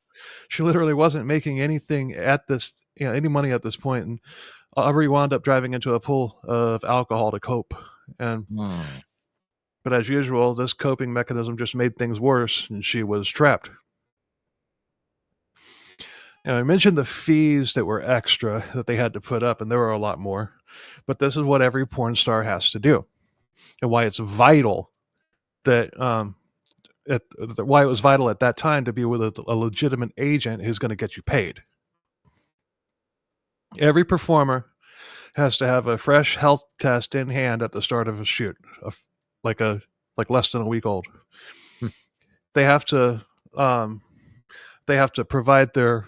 She literally wasn't making anything at this, any money at this point, and Aubrey wound up driving into a pool of alcohol to cope. And Mm. but as usual, this coping mechanism just made things worse, and she was trapped. And I mentioned the fees that were extra that they had to put up, and there were a lot more. But this is what every porn star has to do, and why it's vital that why it was vital at that time to be with a legitimate agent who's going to get you paid. Every performer has to have a fresh health test in hand at the start of a shoot, like less than a week old. Hmm. They have to um, they have to provide their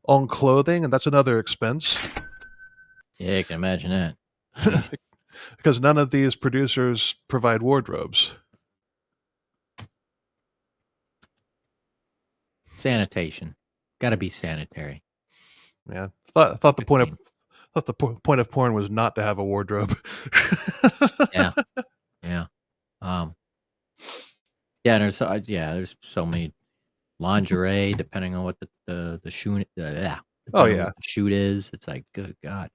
own clothing, and that's another expense. Yeah, I can imagine that. Jeez. Because none of these producers provide wardrobes. Sanitation. Gotta be sanitary. Yeah, thought the Good point of thing. thought the point of porn was not to have a wardrobe. Yeah. Yeah. Um, yeah, there's so many lingerie, depending on what the shoot, yeah, Oh depending on yeah, what the shoot is. It's like, good God.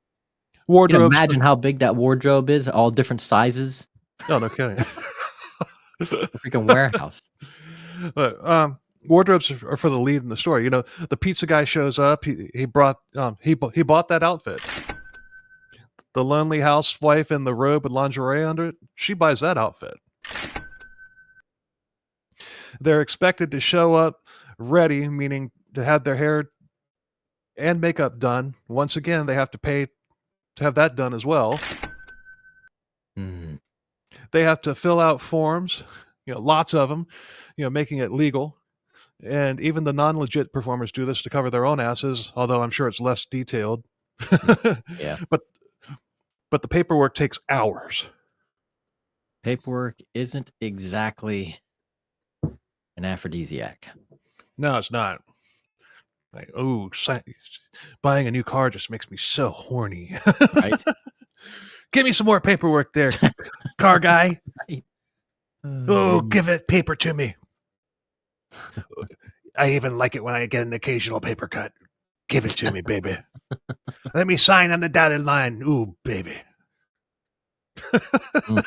You can wardrobes. imagine how big that wardrobe is, all different sizes. Oh, no kidding. A freaking warehouse. But wardrobes are for the lead in the story. You know, the pizza guy shows up. He bought that outfit. The lonely housewife in the robe with lingerie under it. She buys that outfit. They're expected to show up ready, meaning to have their hair and makeup done. Once again, they have to pay to have that done as well. Mm. They have to fill out forms, lots of them, making it legal. And even the non-legit performers do this to cover their own asses, although I'm sure it's less detailed. Yeah. but but the paperwork takes hours. Paperwork isn't exactly an aphrodisiac. No, it's not. Like, buying a new car just makes me so horny. Right? Give me some more paperwork there, car guy. Right. Oh, give it paper to me. I even like it when I get an occasional paper cut. Give it to me, baby. Let me sign on the dotted line. Ooh, baby. Mm.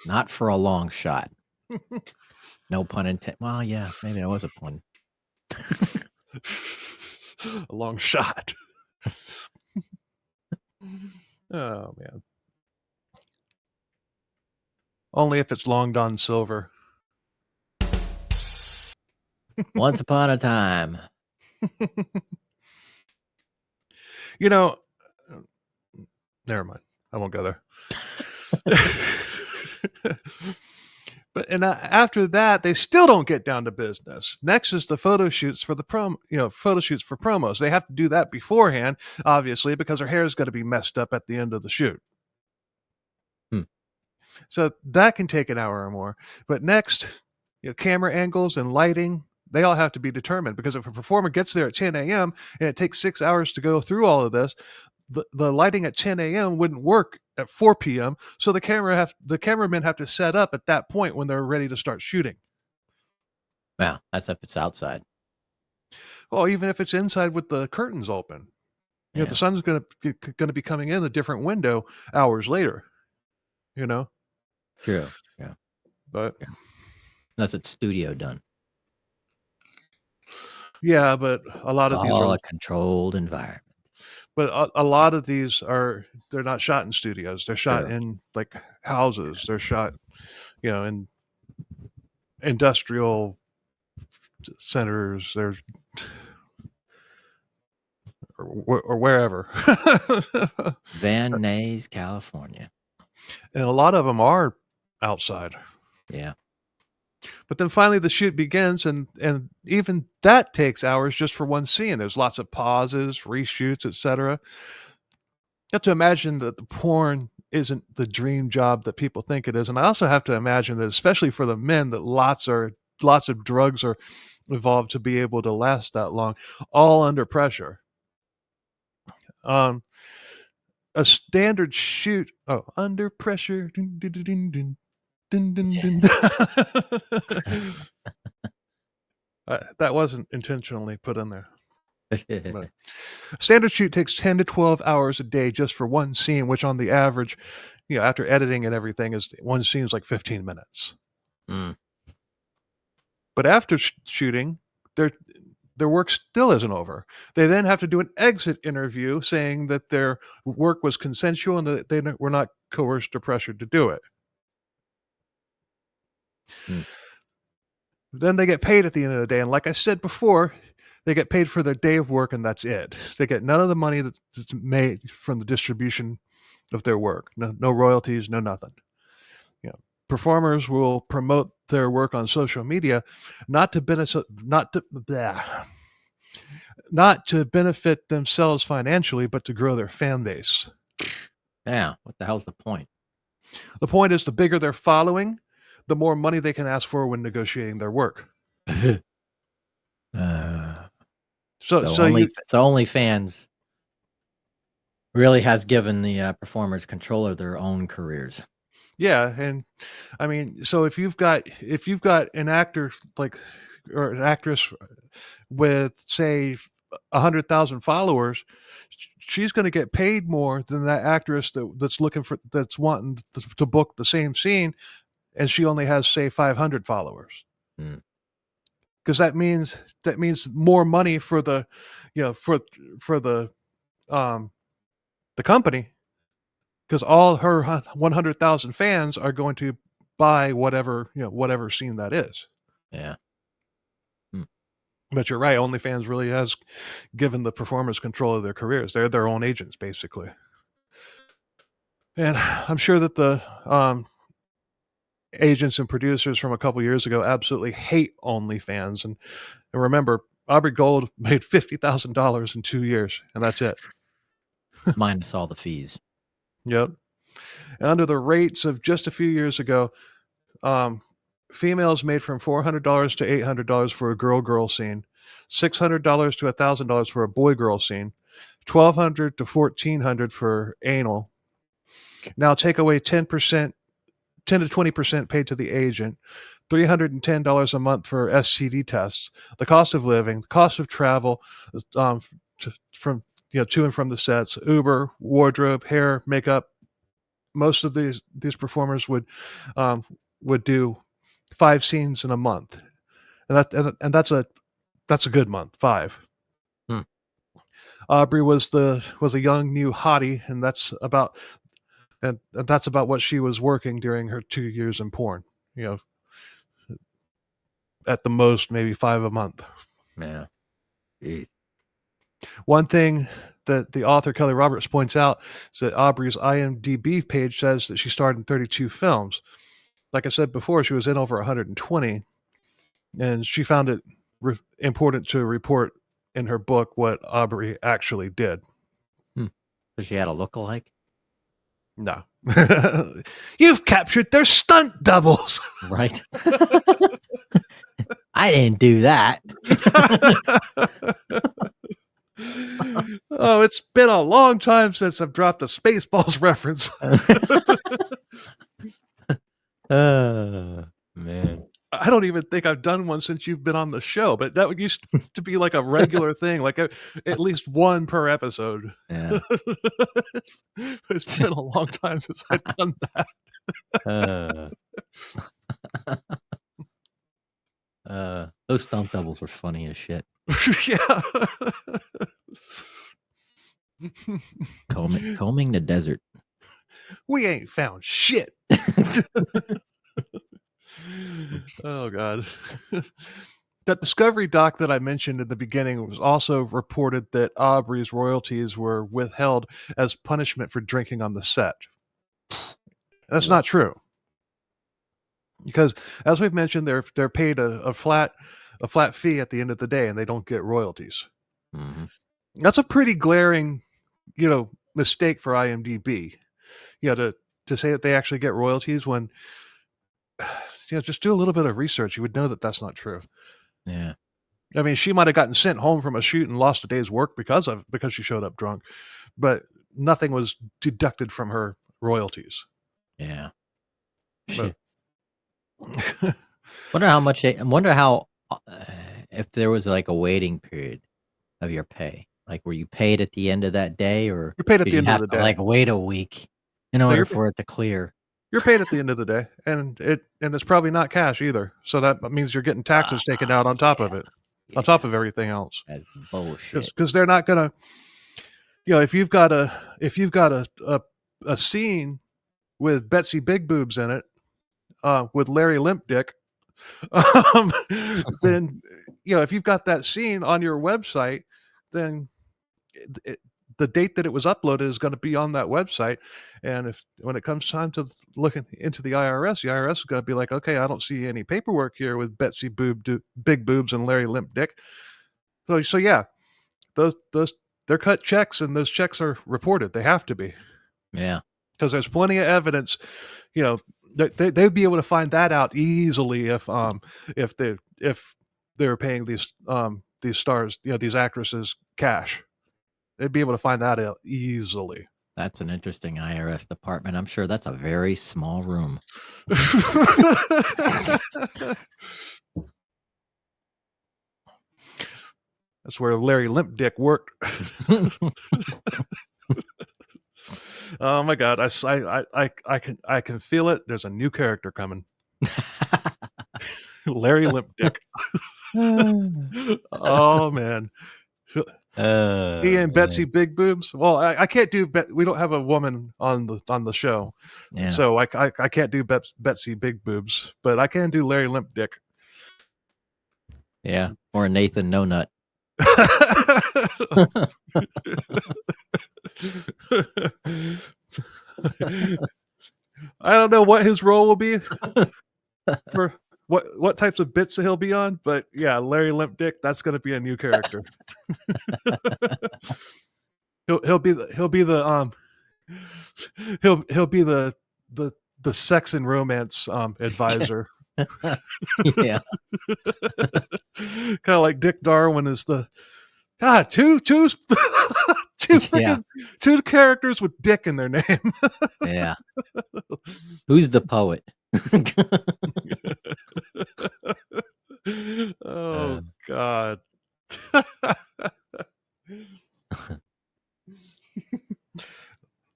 Not for a long shot. No pun intended. Well, yeah, maybe that was a pun. A long shot. Oh, man. Only if it's Long Don Silver. Once upon a time. You know, never mind. I won't go there. But after that, they still don't get down to business. Next is the photo shoots for the photo shoots for promos. They have to do that beforehand, obviously, because their hair is going to be messed up at the end of the shoot. Hmm. So that can take an hour or more. But next, camera angles and lighting, they all have to be determined, because if a performer gets there at 10 a.m. and it takes 6 hours to go through all of this, the lighting at 10 a.m. wouldn't work at 4 p.m. So the cameramen have to set up at that point when they're ready to start shooting. Well, that's if it's outside. Well, even if it's inside with the curtains open, Yeah. the sun's going to be coming in a different window hours later. True. Yeah. But Yeah. Unless it's studio done. yeah, but a lot It's of these all are. a controlled environment. But a lot of these they're not shot in studios. They're shot True. in like houses. They're shot, in industrial centers. There's or wherever. Van Nuys, California. And a lot of them are outside. Yeah. But then finally the shoot begins, and even that takes hours just for one scene. There's lots of pauses, reshoots, etc. You have to imagine that the porn isn't the dream job that people think it is. And I also have to imagine that, especially for the men, that lots of drugs are involved to be able to last that long, all under pressure. A standard shoot, under pressure. Dun, dun, dun, dun, dun, dun, dun, dun. That wasn't intentionally put in there. But standard shoot takes 10 to 12 hours a day just for one scene, which on the average, after editing and everything, is one scene is like 15 minutes. Mm. But after shooting, their work still isn't over. They then have to do an exit interview saying that their work was consensual and that they were not coerced or pressured to do it. Mm. Then they get paid at the end of the day. And like I said before, They get paid for their day of work, and that's it. They get none of the money that's made from the distribution of their work. No royalties, no nothing. Performers will promote their work on social media, not to benefit, not to benefit themselves financially, but to grow their fan base. Yeah, what the hell's the point? The point is, the bigger their following, the more money they can ask for when negotiating their work. So OnlyFans really has given the performers control of their own careers. Yeah, and I mean, so if you've got an actor or an actress with, say, 100,000 followers, she's going to get paid more than that actress that's wanting to book the same scene, and she only has, say, 500 followers. Because that means more money for the for the company, because all her 100,000 fans are going to buy whatever scene that is. Yeah. But you're right, OnlyFans really has given the performers control of their careers. They're their own agents, basically. And I'm sure that the agents and producers from a couple years ago absolutely hate OnlyFans. And remember, Aubrey Gold made $50,000 in 2 years, and that's it. Minus all the fees. Yep. And under the rates of just a few years ago, females made from $400 to $800 for a girl scene, $600 to $1,000 for a boy-girl scene, $1,200 to $1,400 for anal. Now take away 10 to 20% paid to the agent, $310 a month for STD tests, the cost of living, the cost of travel, from to and from the sets, Uber, wardrobe, hair, makeup. Most of these performers would do 5 scenes in a month, and that's a good month, 5. Aubrey was a young new hottie, and that's about what she was working during her 2 years in porn. At the most, maybe 5 a month. Yeah. One thing that the author Kelly Roberts points out is that Aubrey's IMDb page says that she starred in 32 films. Like I said before, she was in over 120, and she found it important to report in her book what Aubrey actually did. So she had a lookalike? No. You've captured their stunt doubles. Right. I didn't do that. Oh, it's been a long time since I've dropped a Spaceballs reference. Man. I don't even think I've done one since you've been on the show, but that used to be like a regular thing, like at least one per episode. Yeah. It's been a long time since I've done that. Those stunt doubles were funny as shit. Yeah. Combing the desert. We ain't found shit. Oh, God. That Discovery doc that I mentioned in the beginning was also reported that Aubrey's royalties were withheld as punishment for drinking on the set. That's not true. Because, as we've mentioned, they're paid a flat fee at the end of the day, and they don't get royalties. Mm-hmm. That's a pretty glaring, mistake for IMDb. To say that they actually get royalties when, just do a little bit of research. You would know that that's not true. Yeah. I mean, she might have gotten sent home from a shoot and lost a day's work because she showed up drunk, but nothing was deducted from her royalties. Yeah. But, wonder how if there was like a waiting period of your pay, like were you paid at the end of that day, or you're paid at the end of the day? Like wait a week in order for it to clear. You're paid at the end of the day, and it's probably not cash either. So that means you're getting taxes taken out on top of it, on top of everything else. That's bullshit. Because they're not gonna, if you've got a scene with Betsy Big Boobs in it, with Larry Limp Dick, um, then if you've got that scene on your website, then it, the date that it was uploaded is going to be on that website. And if when it comes time to look into the IRS is going to be like, okay, I don't see any paperwork here with Betsy Big Boobs and Larry Limp Dick. So yeah, those they're cut checks, and those checks are reported. They have to be, Yeah. because there's plenty of evidence. They'd be able to find that out easily if they were paying these stars, these actresses cash. They'd be able to find that out easily. That's an interesting IRS department. I'm sure that's a very small room. That's where Larry Limp Dick worked. Oh my God, I can feel it. There's a new character coming. Larry Limp Dick. Oh man. He and Betsy Big Boobs. Well, I can't do. We don't have a woman on the show, Yeah. so I can't do Betsy Big Boobs, but I can do Larry Limp Dick. Yeah, or Nathan No Nut. I don't know what his role will be for what types of bits that he'll be on, but yeah, Larry Limp Dick, that's going to be a new character. he'll be the sex and romance advisor. Yeah. Kind of like Dick Darwin is the two characters with Dick in their name. Yeah. Who's the poet? Oh God.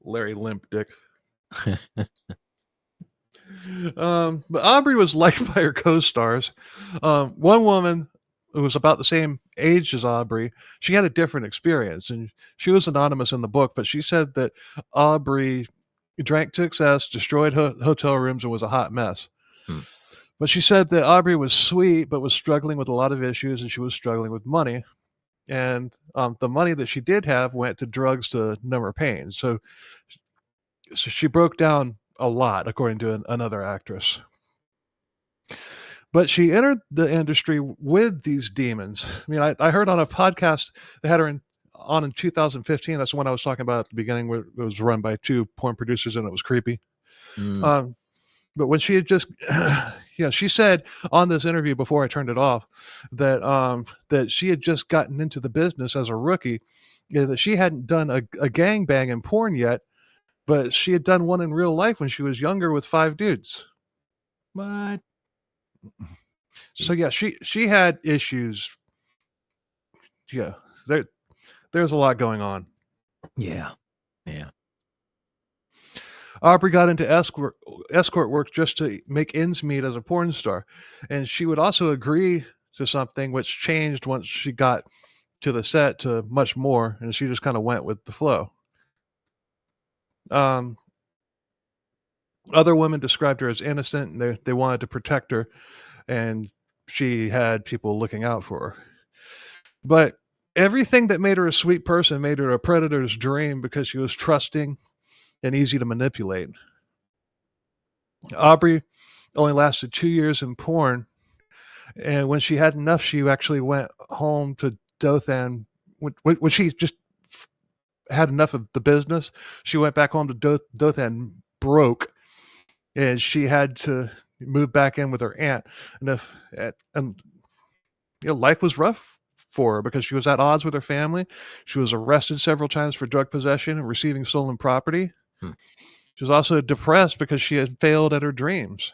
Larry Limp Dick. But Aubrey was liked by her co-stars. One woman who was about the same age as Aubrey, she had a different experience, and she was anonymous in the book, but she said that Aubrey drank to excess, destroyed hotel rooms, and was a hot mess. But she said that Aubrey was sweet, but was struggling with a lot of issues, and she was struggling with money. And the money that she did have went to drugs to numb her pain. So she broke down a lot, according to another actress. But she entered the industry with these demons. I mean, I heard on a podcast they had her on in 2015. That's the one I was talking about at the beginning, where it was run by two porn producers and it was creepy. But when she had just, she said on this interview before I turned it off that that she had just gotten into the business as a rookie, that she hadn't done a gangbang in porn yet, but she had done one in real life when she was younger with 5 dudes. What? So yeah, she had issues. Yeah, there's a lot going on. Yeah. Aubrey got into escort work just to make ends meet as a porn star, and she would also agree to something which changed once she got to the set to much more, and she just kind of went with the flow. Other women described her as innocent, and they wanted to protect her, and she had people looking out for her. But everything that made her a sweet person made her a predator's dream, because she was trusting and easy to manipulate. Aubrey only lasted 2 years in porn, and when she had enough, she actually went home to Dothan. When she just had enough of the business, she went back home to Dothan broke, and she had to move back in with her aunt. And life was rough for her because she was at odds with her family. She was arrested several times for drug possession and receiving stolen property. She was also depressed because she had failed at her dreams.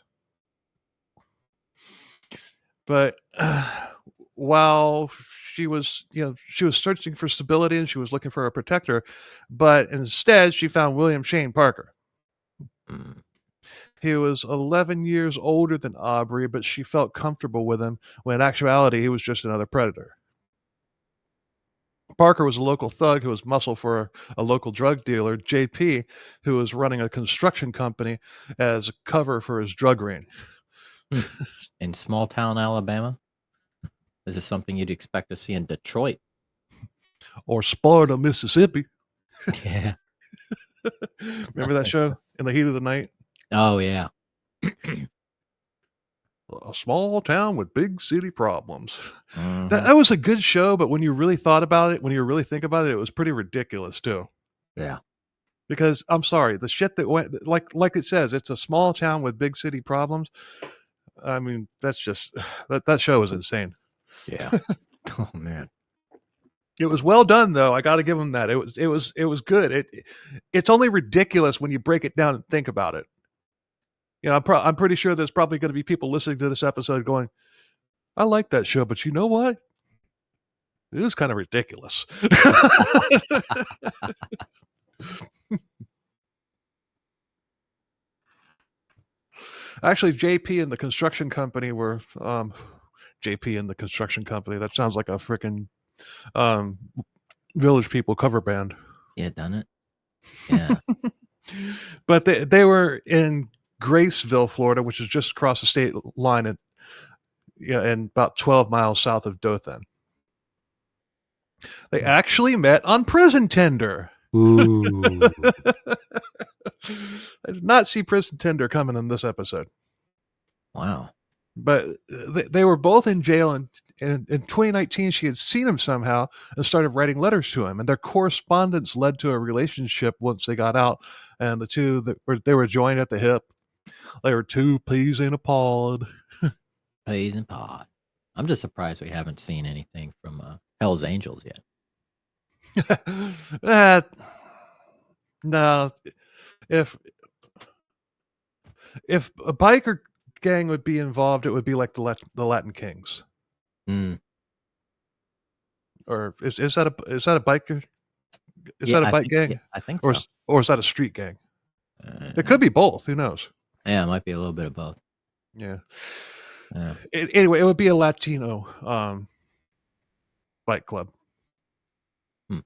But while she was searching for stability and she was looking for a protector, but instead she found William Shane Parker. He was 11 years older than Aubrey, but she felt comfortable with him, when in actuality he was just another predator. Parker was a local thug who was muscle for a local drug dealer, JP, who was running a construction company as a cover for his drug ring. In small town Alabama? This is something you'd expect to see in Detroit. Or Sparta, Mississippi. Yeah. Remember that show, In the Heat of the Night? Oh, yeah. A small town with big city problems. Mhm. That was a good show, but when you really thought about it, when you really think about it, it was pretty ridiculous too. Yeah. Because I'm sorry, the shit that went like it says, it's a small town with big city problems. I mean, that's just that show was insane. Yeah. Oh, man. It was well done though. I got to give them that. It was good. It's only ridiculous when you break it down and think about it. You know, I'm pretty sure there's probably going to be people listening to this episode going, "I like that show, but you know what? It is kind of ridiculous." Actually, JP and the construction company were JP and the construction company. That sounds like a freaking um, Village People cover band. Yeah, done it. Yeah. But they were in Graceville, Florida, which is just across the state line, and about 12 miles south of Dothan. They actually met on Prison Tender. Ooh. I did not see Prison Tender coming in this episode. Wow. But they were both in jail, and in 2019 she had seen him somehow and started writing letters to him, and their correspondence led to a relationship once they got out, and the two they were joined at the hip. They were two peas in a pod. Peas and pod. I'm just surprised we haven't seen anything from Hell's Angels yet. No, if a biker gang would be involved, it would be like the Latin Kings. Mm. Or is that a biker? Is Yeah, that a bike gang? Yeah, I think Or so. or is that a street gang? It could be both. Who knows? Yeah, it might be a little bit of both. Yeah. Yeah. Anyway, it would be a Latino bike club. Hmm.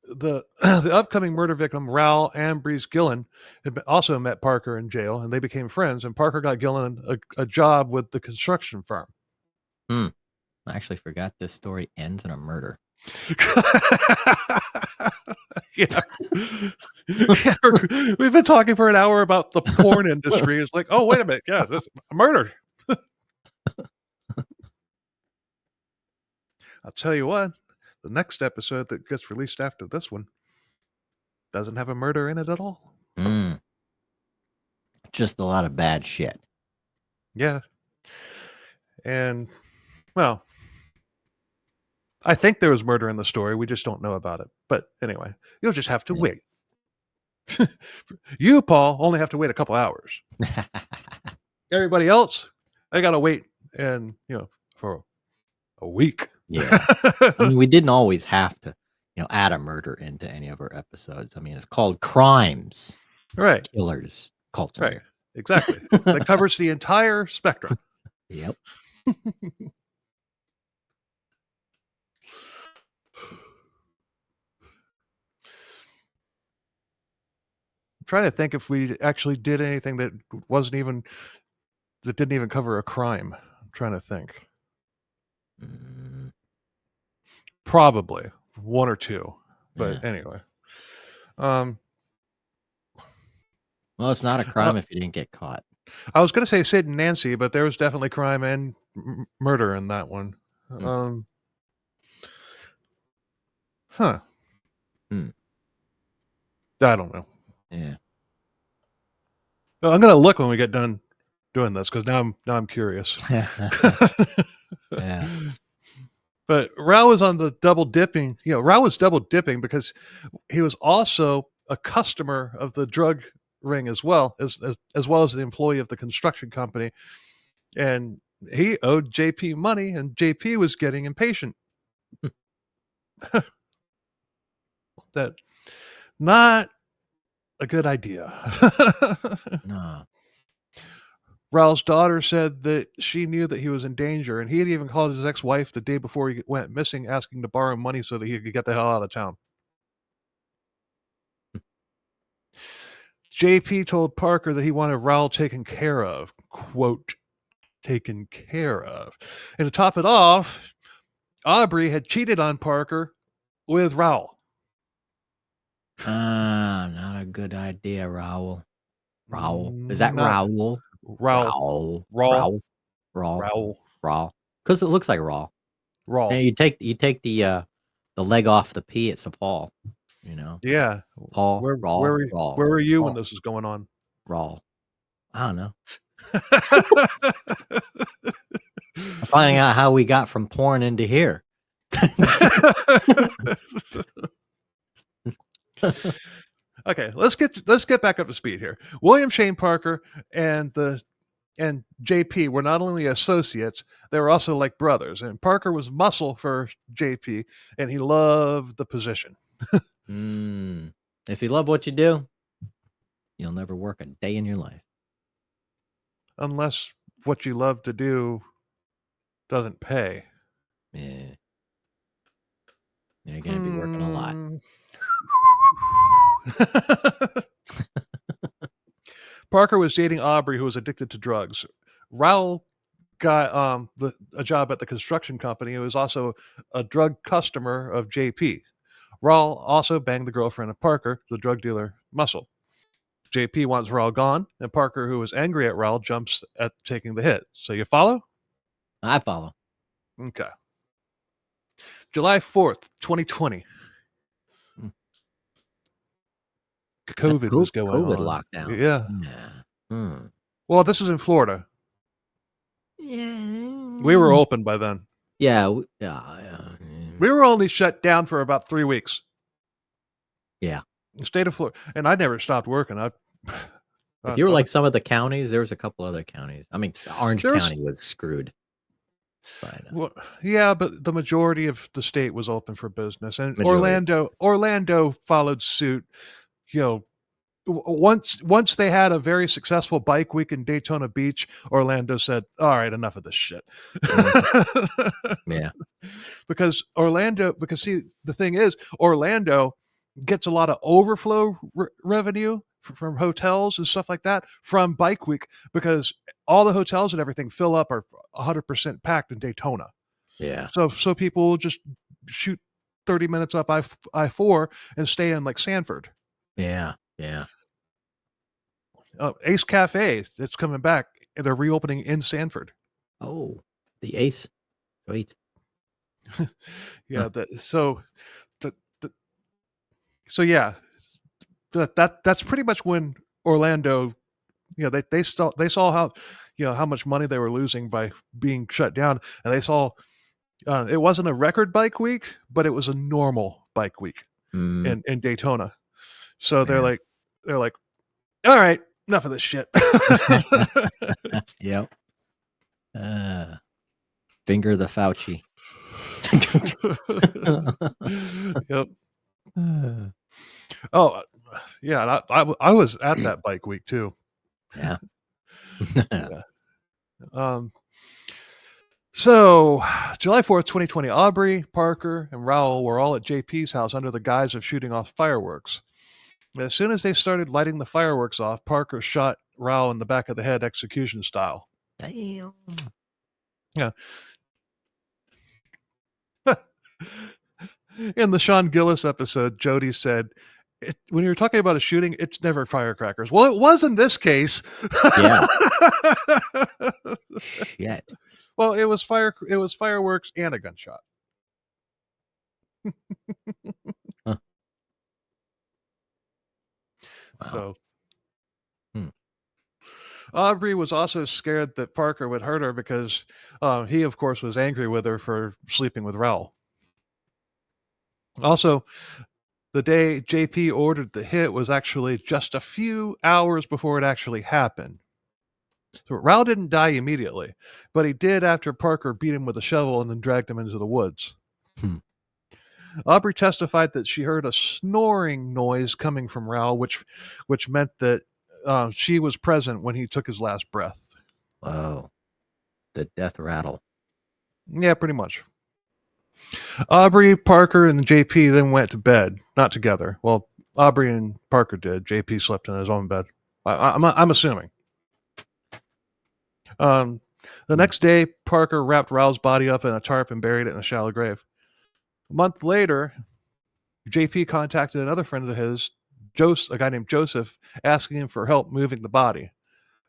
The upcoming murder victim, Raul Ambries Gillen, had also met Parker in jail, and they became friends. And Parker got Gillen a job with the construction firm. I actually forgot this story ends in a murder. Yeah. Yeah, we've been talking for an hour about the porn industry. It's like, oh, wait a minute. Yeah, this a murder. I'll tell you what, the next episode that gets released after this one doesn't have a murder in it at all. Just a lot of bad shit. Yeah. And, well, I think there was murder in the story. We just don't know about it. But anyway, you'll just have to wait. You, Paul, only have to wait a couple hours. Everybody else, they got to wait for a week. Yeah. I mean, we didn't always have to, add a murder into any of our episodes. I mean, it's called Crimes, Right. Killers, Cults. Right. Exactly. That covers the entire spectrum. Yep. I'm trying to think if we actually did anything that didn't even cover a crime. I'm trying to think. Probably one or two, but anyway. Well, it's not a crime if you didn't get caught. I was going to say Sid and Nancy, but there was definitely crime and murder in that one. Huh. I don't know. Yeah. Well, I'm going to look when we get done doing this because now I'm curious. Yeah. But Rao was on the double dipping. Rao was double dipping because he was also a customer of the drug ring as well as the employee of the construction company, and he owed JP money, and JP was getting impatient. That not a good idea. No. Raul's daughter said that she knew that he was in danger, and he had even called his ex-wife the day before he went missing, asking to borrow money so that he could get the hell out of town. JP told Parker that he wanted Raul taken care of. Quote, taken care of. And to top it off, Aubrey had cheated on Parker with Raul. Not a good idea, Raul. Raul. Is that Not Raul? Raul. Raul. Raul. Raul. Raul. Because it looks like Raul. Raul. Yeah, you take the leg off the P, it's a Paul. You know? Yeah. Paul. Where Raul. were you Raul. when this was going on? Raul. I don't know. I'm finding out how we got from porn into here. Okay, let's get back up to speed here. William Shane Parker and JP were not only associates, they were also like brothers. And Parker was muscle for JP, and he loved the position. If you love what you do, you'll never work a day in your life. Unless what you love to do doesn't pay. Yeah. You're going to be working a lot. Parker was dating Aubrey, who was addicted to drugs. Raul got a job at the construction company. He was also a drug customer of JP. Raul also banged the girlfriend of Parker, the drug dealer Muscle. JP wants Raul gone, and Parker, who was angry at Raul, jumps at taking the hit. So you follow? I follow. Okay. July 4th, 2020. COVID was going COVID on. lockdown. Yeah. Well, this is in Florida. Yeah. We were open by then. Yeah. We were only shut down for about 3 weeks. Yeah. The state of Florida. And I never stopped working. If you were like some of the counties, there was a couple other counties. I mean, Orange County was screwed. Well, yeah, but the majority of the state was open for business, and Majority. Orlando followed suit. You know, once they had a very successful bike week in Daytona Beach, Orlando said, "All right, enough of this shit." Yeah. Because see, the thing is, Orlando gets a lot of overflow revenue from hotels and stuff like that from bike week, because all the hotels and everything fill up are 100% packed in Daytona. Yeah. So people will just shoot 30 minutes up I-4 and stay in like Sanford. Yeah. Yeah. Ace Cafe, it's coming back. They're reopening in Sanford. Oh, the Ace. Sweet. Yeah. Yeah. That's pretty much when Orlando, they saw how, how much money they were losing by being shut down, and they saw it wasn't a record bike week, but it was a normal bike week in Daytona. So they're like, all right, enough of this shit. Yep. Finger the Fauci. Yep. Oh, yeah. I was at that bike week too. Yeah. Yeah. So, July 4th, 2020, Aubrey, Parker, and Raul were all at JP's house under the guise of shooting off fireworks. As soon as they started lighting the fireworks off, Parker shot Raul in the back of the head, execution style. Damn. Yeah. In the Sean Gillis episode, Jody said, when you're talking about a shooting, it's never firecrackers. Well, it was in this case. Yeah. Shit. Well, it was fireworks and a gunshot. Huh. Wow. So Aubrey was also scared that Parker would hurt her because he, of course, was angry with her for sleeping with Raul. Also, the day JP ordered the hit was actually just a few hours before it actually happened. So Raul didn't die immediately, but he did after Parker beat him with a shovel and then dragged him into the woods. Aubrey testified that she heard a snoring noise coming from Raul, which meant that she was present when he took his last breath. Whoa. The death rattle. Yeah, pretty much. Aubrey, Parker, and JP then went to bed. Not together. Well, Aubrey and Parker did. JP slept in his own bed. I'm assuming. The next day, Parker wrapped Raoul's body up in a tarp and buried it in a shallow grave. A month later, JP contacted another friend of his, a guy named Joseph, asking him for help moving the body.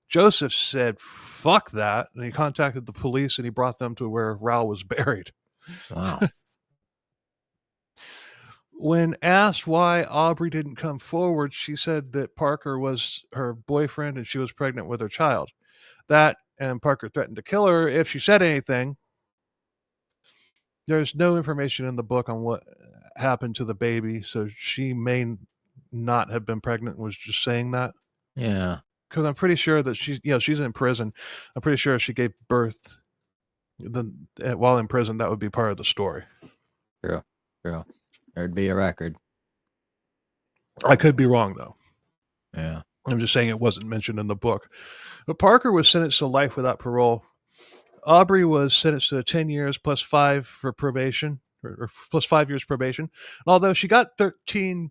Joseph said, fuck that, and he contacted the police and he brought them to where Raoul was buried. Wow. When asked why Aubrey didn't come forward, she said that Parker was her boyfriend and she was pregnant with her child. That and Parker threatened to kill her if she said anything. There's no information in the book on what happened to the baby, so she may not have been pregnant and was just saying that. Yeah. Because I'm pretty sure that she's in prison. I'm pretty sure she gave birth while in prison. That would be part of the story. True. There'd be a record. I could be wrong though. Yeah. I'm just saying it wasn't mentioned in the book. But Parker was sentenced to life without parole. Aubrey was sentenced to 10 years plus 5 for probation, or plus 5 years probation. Although she got the 13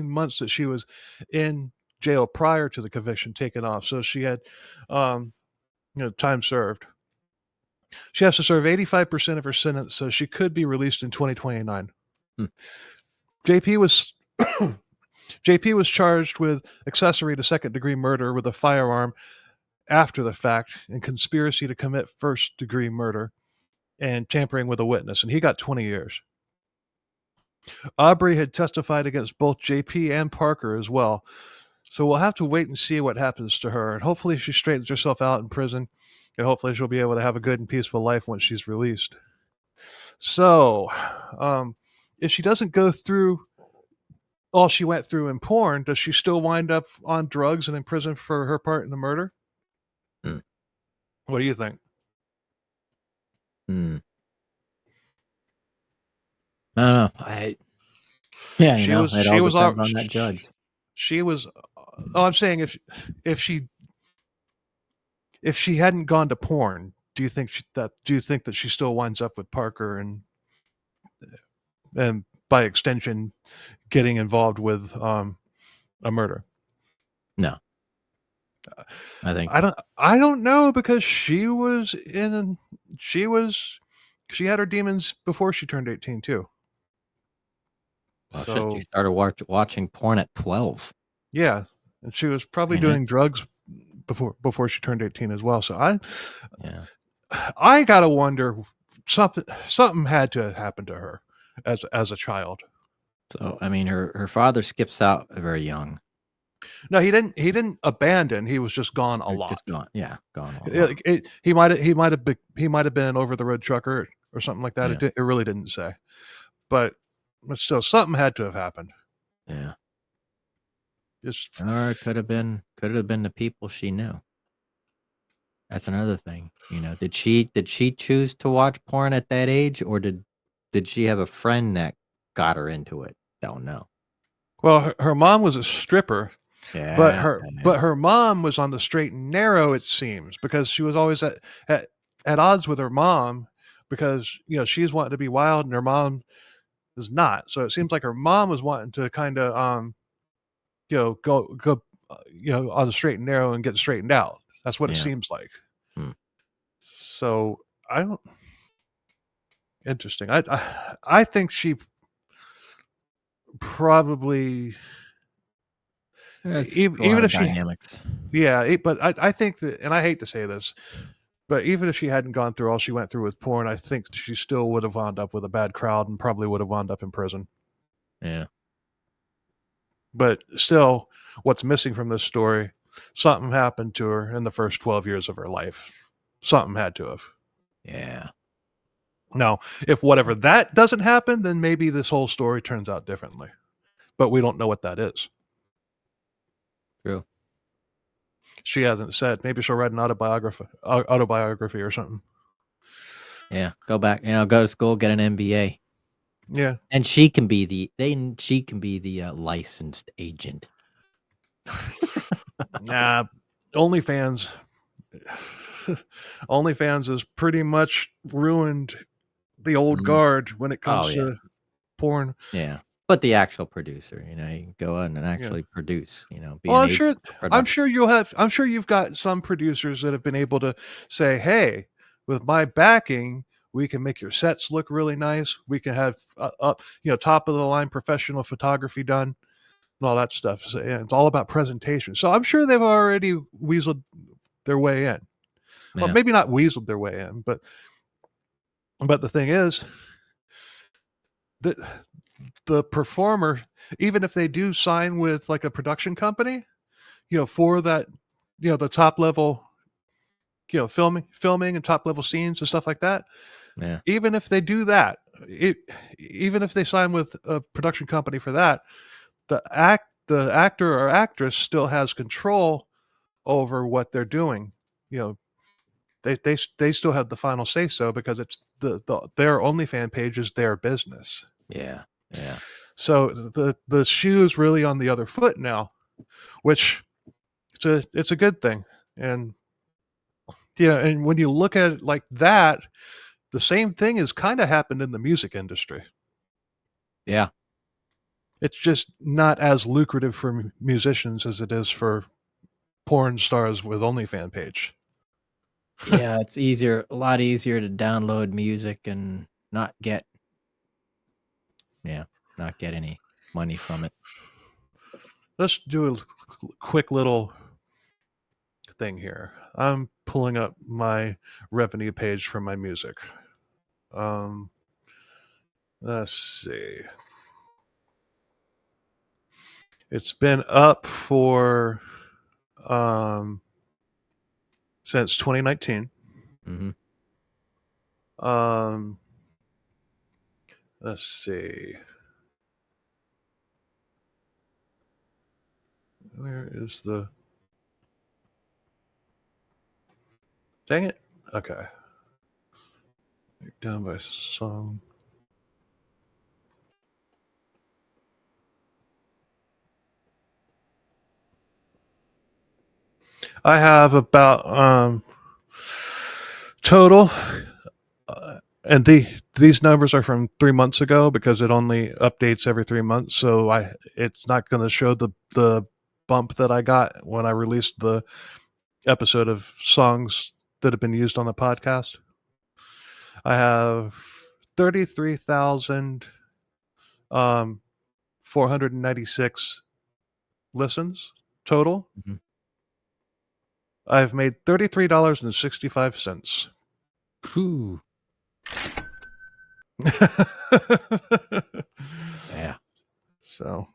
months that she was in jail prior to the conviction taken off. So she had time served. She has to serve 85% of her sentence, so she could be released in 2029. JP was JP was charged with accessory to second-degree murder with a firearm after the fact and conspiracy to commit first-degree murder and tampering with a witness, and he got 20 years. Aubrey had testified against both JP and Parker as well, so we'll have to wait and see what happens to her, and hopefully she straightens herself out in prison, and hopefully she'll be able to have a good and peaceful life once she's released. So, if she doesn't go through all she went through in porn, does she still wind up on drugs and in prison for her part in the murder? What do you think? I don't know. It all depends on that judge. She was. Oh, I'm saying if she hadn't gone to porn, do you think that she still winds up with Parker and by extension getting involved with a murder? No. I think I don't know, because she had her demons before she turned 18 too. Well, so, she started watching porn at 12. Yeah, and she was probably doing drugs before she turned 18 as well. So I gotta wonder, something had to happen to her as a child. So I mean, her father skips out very young. No, he didn't abandon. He was just gone a lot. Just gone. Yeah, gone a lot. He might have been an over the road trucker or something like that. Yeah. It really didn't say, but still something had to have happened. Yeah. Just, or it could have been the people she knew. That's another thing. Did she choose to watch porn at that age, or did she have a friend that got her into it? Don't know. Well, her mom was a stripper. Yeah, but her mom was on the straight and narrow, it seems, because she was always at odds with her mom, because she's wanting to be wild and her mom is not. So it seems like her mom was wanting to kind of go on the straight and narrow and get straightened out. That's what it seems like. So I don't. Interesting. I think she probably. Even if dynamics. But I think that, and I hate to say this, but even if she hadn't gone through all she went through with porn, I think she still would have wound up with a bad crowd and probably would have wound up in prison. Yeah. But still, what's missing from this story? Something happened to her in the first 12 years of her life. Something had to have. Yeah. Now, if whatever that doesn't happen, then maybe this whole story turns out differently. But we don't know what that is. True. She hasn't said. Maybe she'll write an autobiography or something. Yeah, go back. Go to school, get an MBA. Yeah, and she can be the licensed agent. Nah, OnlyFans. OnlyFans has pretty much ruined the old guard when it comes to porn. Yeah. But the actual producer, you can go on and Yeah. actually produce, be Well, an I'm agent sure. for I'm production. sure you've got some producers that have been able to say, "Hey, with my backing, we can make your sets look really nice. We can have top of the line professional photography done and all that stuff. So, yeah, it's all about presentation." So I'm sure they've already weaseled their way in. Well, Yeah. maybe not weaseled their way in, but the thing is, the the performer, even if they do sign with like a production company, for that, the top level, filming and top level scenes and stuff like that. Yeah. Even if they do that, it, even if they sign with a production company for that, the actor or actress still has control over what they're doing. You know, they still have the final say so because it's their OnlyFans page is their business. Yeah. Yeah. So the shoe's really on the other foot now, which it's a good thing. And and when you look at it like that, the same thing has kind of happened in the music industry. Yeah. It's just not as lucrative for musicians as it is for porn stars with OnlyFans page. Yeah, it's a lot easier to download music and not get yeah, not get any money from it. Let's do a quick little thing here. I'm pulling up my revenue page for my music. Um, let's see. It's been up for um, since 2019. Mhm. Um, let's see. Where is the? Dang it. Okay. Down by song. I have about total, and these numbers are from 3 months ago because it only updates every 3 months. So it's not going to show the bump that I got when I released the episode of songs that have been used on the podcast. I have 33,000 um 496 listens total. Mhm. I've made $33.65. Phew. Yeah. So,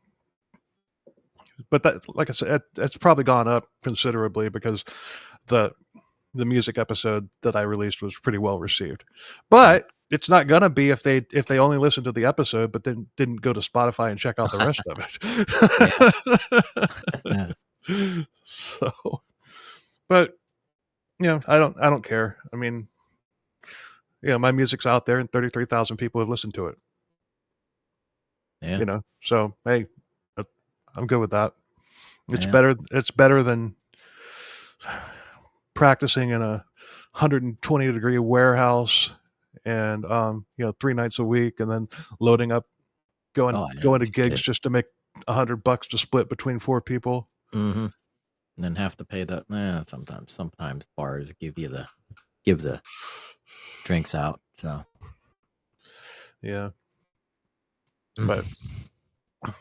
but that, like I said, it's probably gone up considerably because the the music episode that I released was pretty well received. Yeah. But it's not gonna be if they only listened to the episode but then didn't go to Spotify and check out the rest of Yeah. it. So, but I don't care. I mean, my music's out there and 33,000 people have listened to it. Yeah. So hey, uh, I'm good with that. It's Yeah. better. It's better than practicing in a 120-degree warehouse and 3 nights a week and then loading up going Oh, I know. going to gigs Shit. just to make $100 to split between four people. Mhm. And then have to pay sometimes bars give the drinks out, so Yeah, but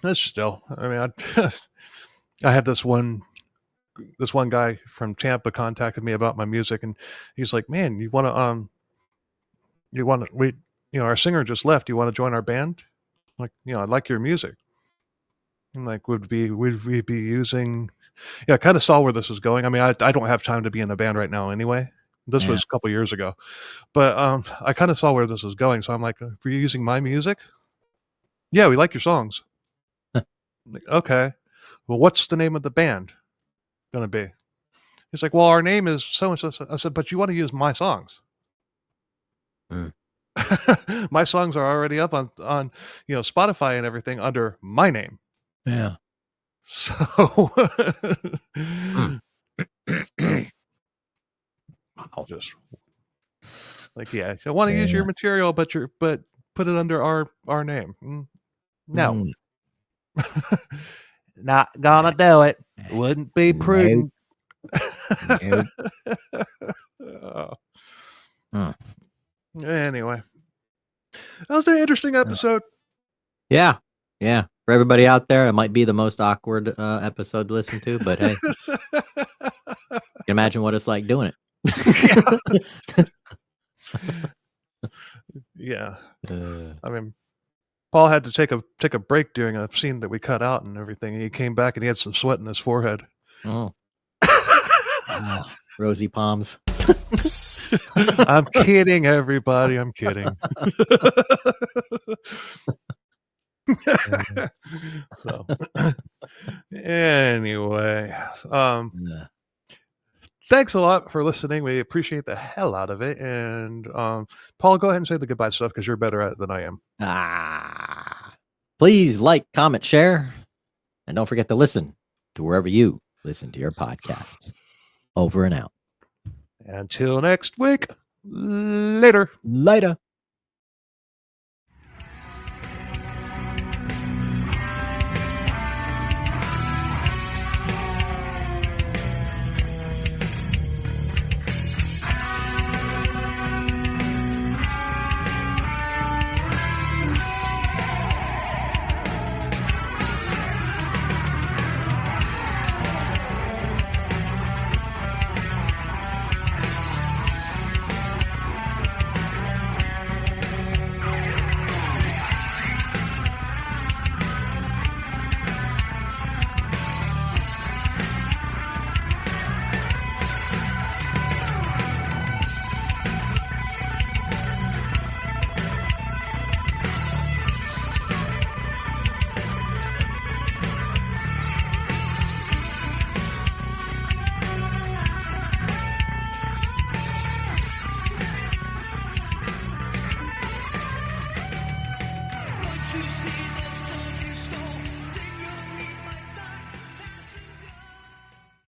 it's still, I mean, I had this one guy from Tampa contacted me about my music, and he's like, man, we our singer just left, you want to join our band? Like, I like your music. I'm like, would we be using? Yeah, I kind of saw where this was going. I mean, I don't have time to be in a band right now anyway. This yeah. was a couple years ago, but I kind of saw where this was going. So I'm like, "Are you using my music? Yeah, we like your songs. I'm like, okay, well, what's the name of the band gonna be?" He's like, "Well, our name is so and so." I said, "But you want to use my songs? Mm. My songs are already up on Spotify and everything under my name." Yeah. So Mm. Wow. just like, I want to use your Yeah. material, but put it under our name. No. Not gonna do it. Wouldn't be prudent. Nope. Oh. Hmm. Anyway, that was an interesting episode. Yeah. Yeah. For everybody out there, it might be the most awkward episode to listen to, but hey, you can imagine what it's like doing it. Yeah. I mean, Paul had to take a break during a scene that we cut out and everything. He came back and he had some sweat in his forehead. Oh. Rosy palms. I'm kidding, everybody. I'm kidding. So, anyway, Yeah. thanks a lot for listening. We appreciate the hell out of it. And Paul, go ahead and say the goodbye stuff because you're better at it than I am. Please like, comment, share, and don't forget to listen to wherever you listen to your podcasts. Over and out. Until next week. Later. Later.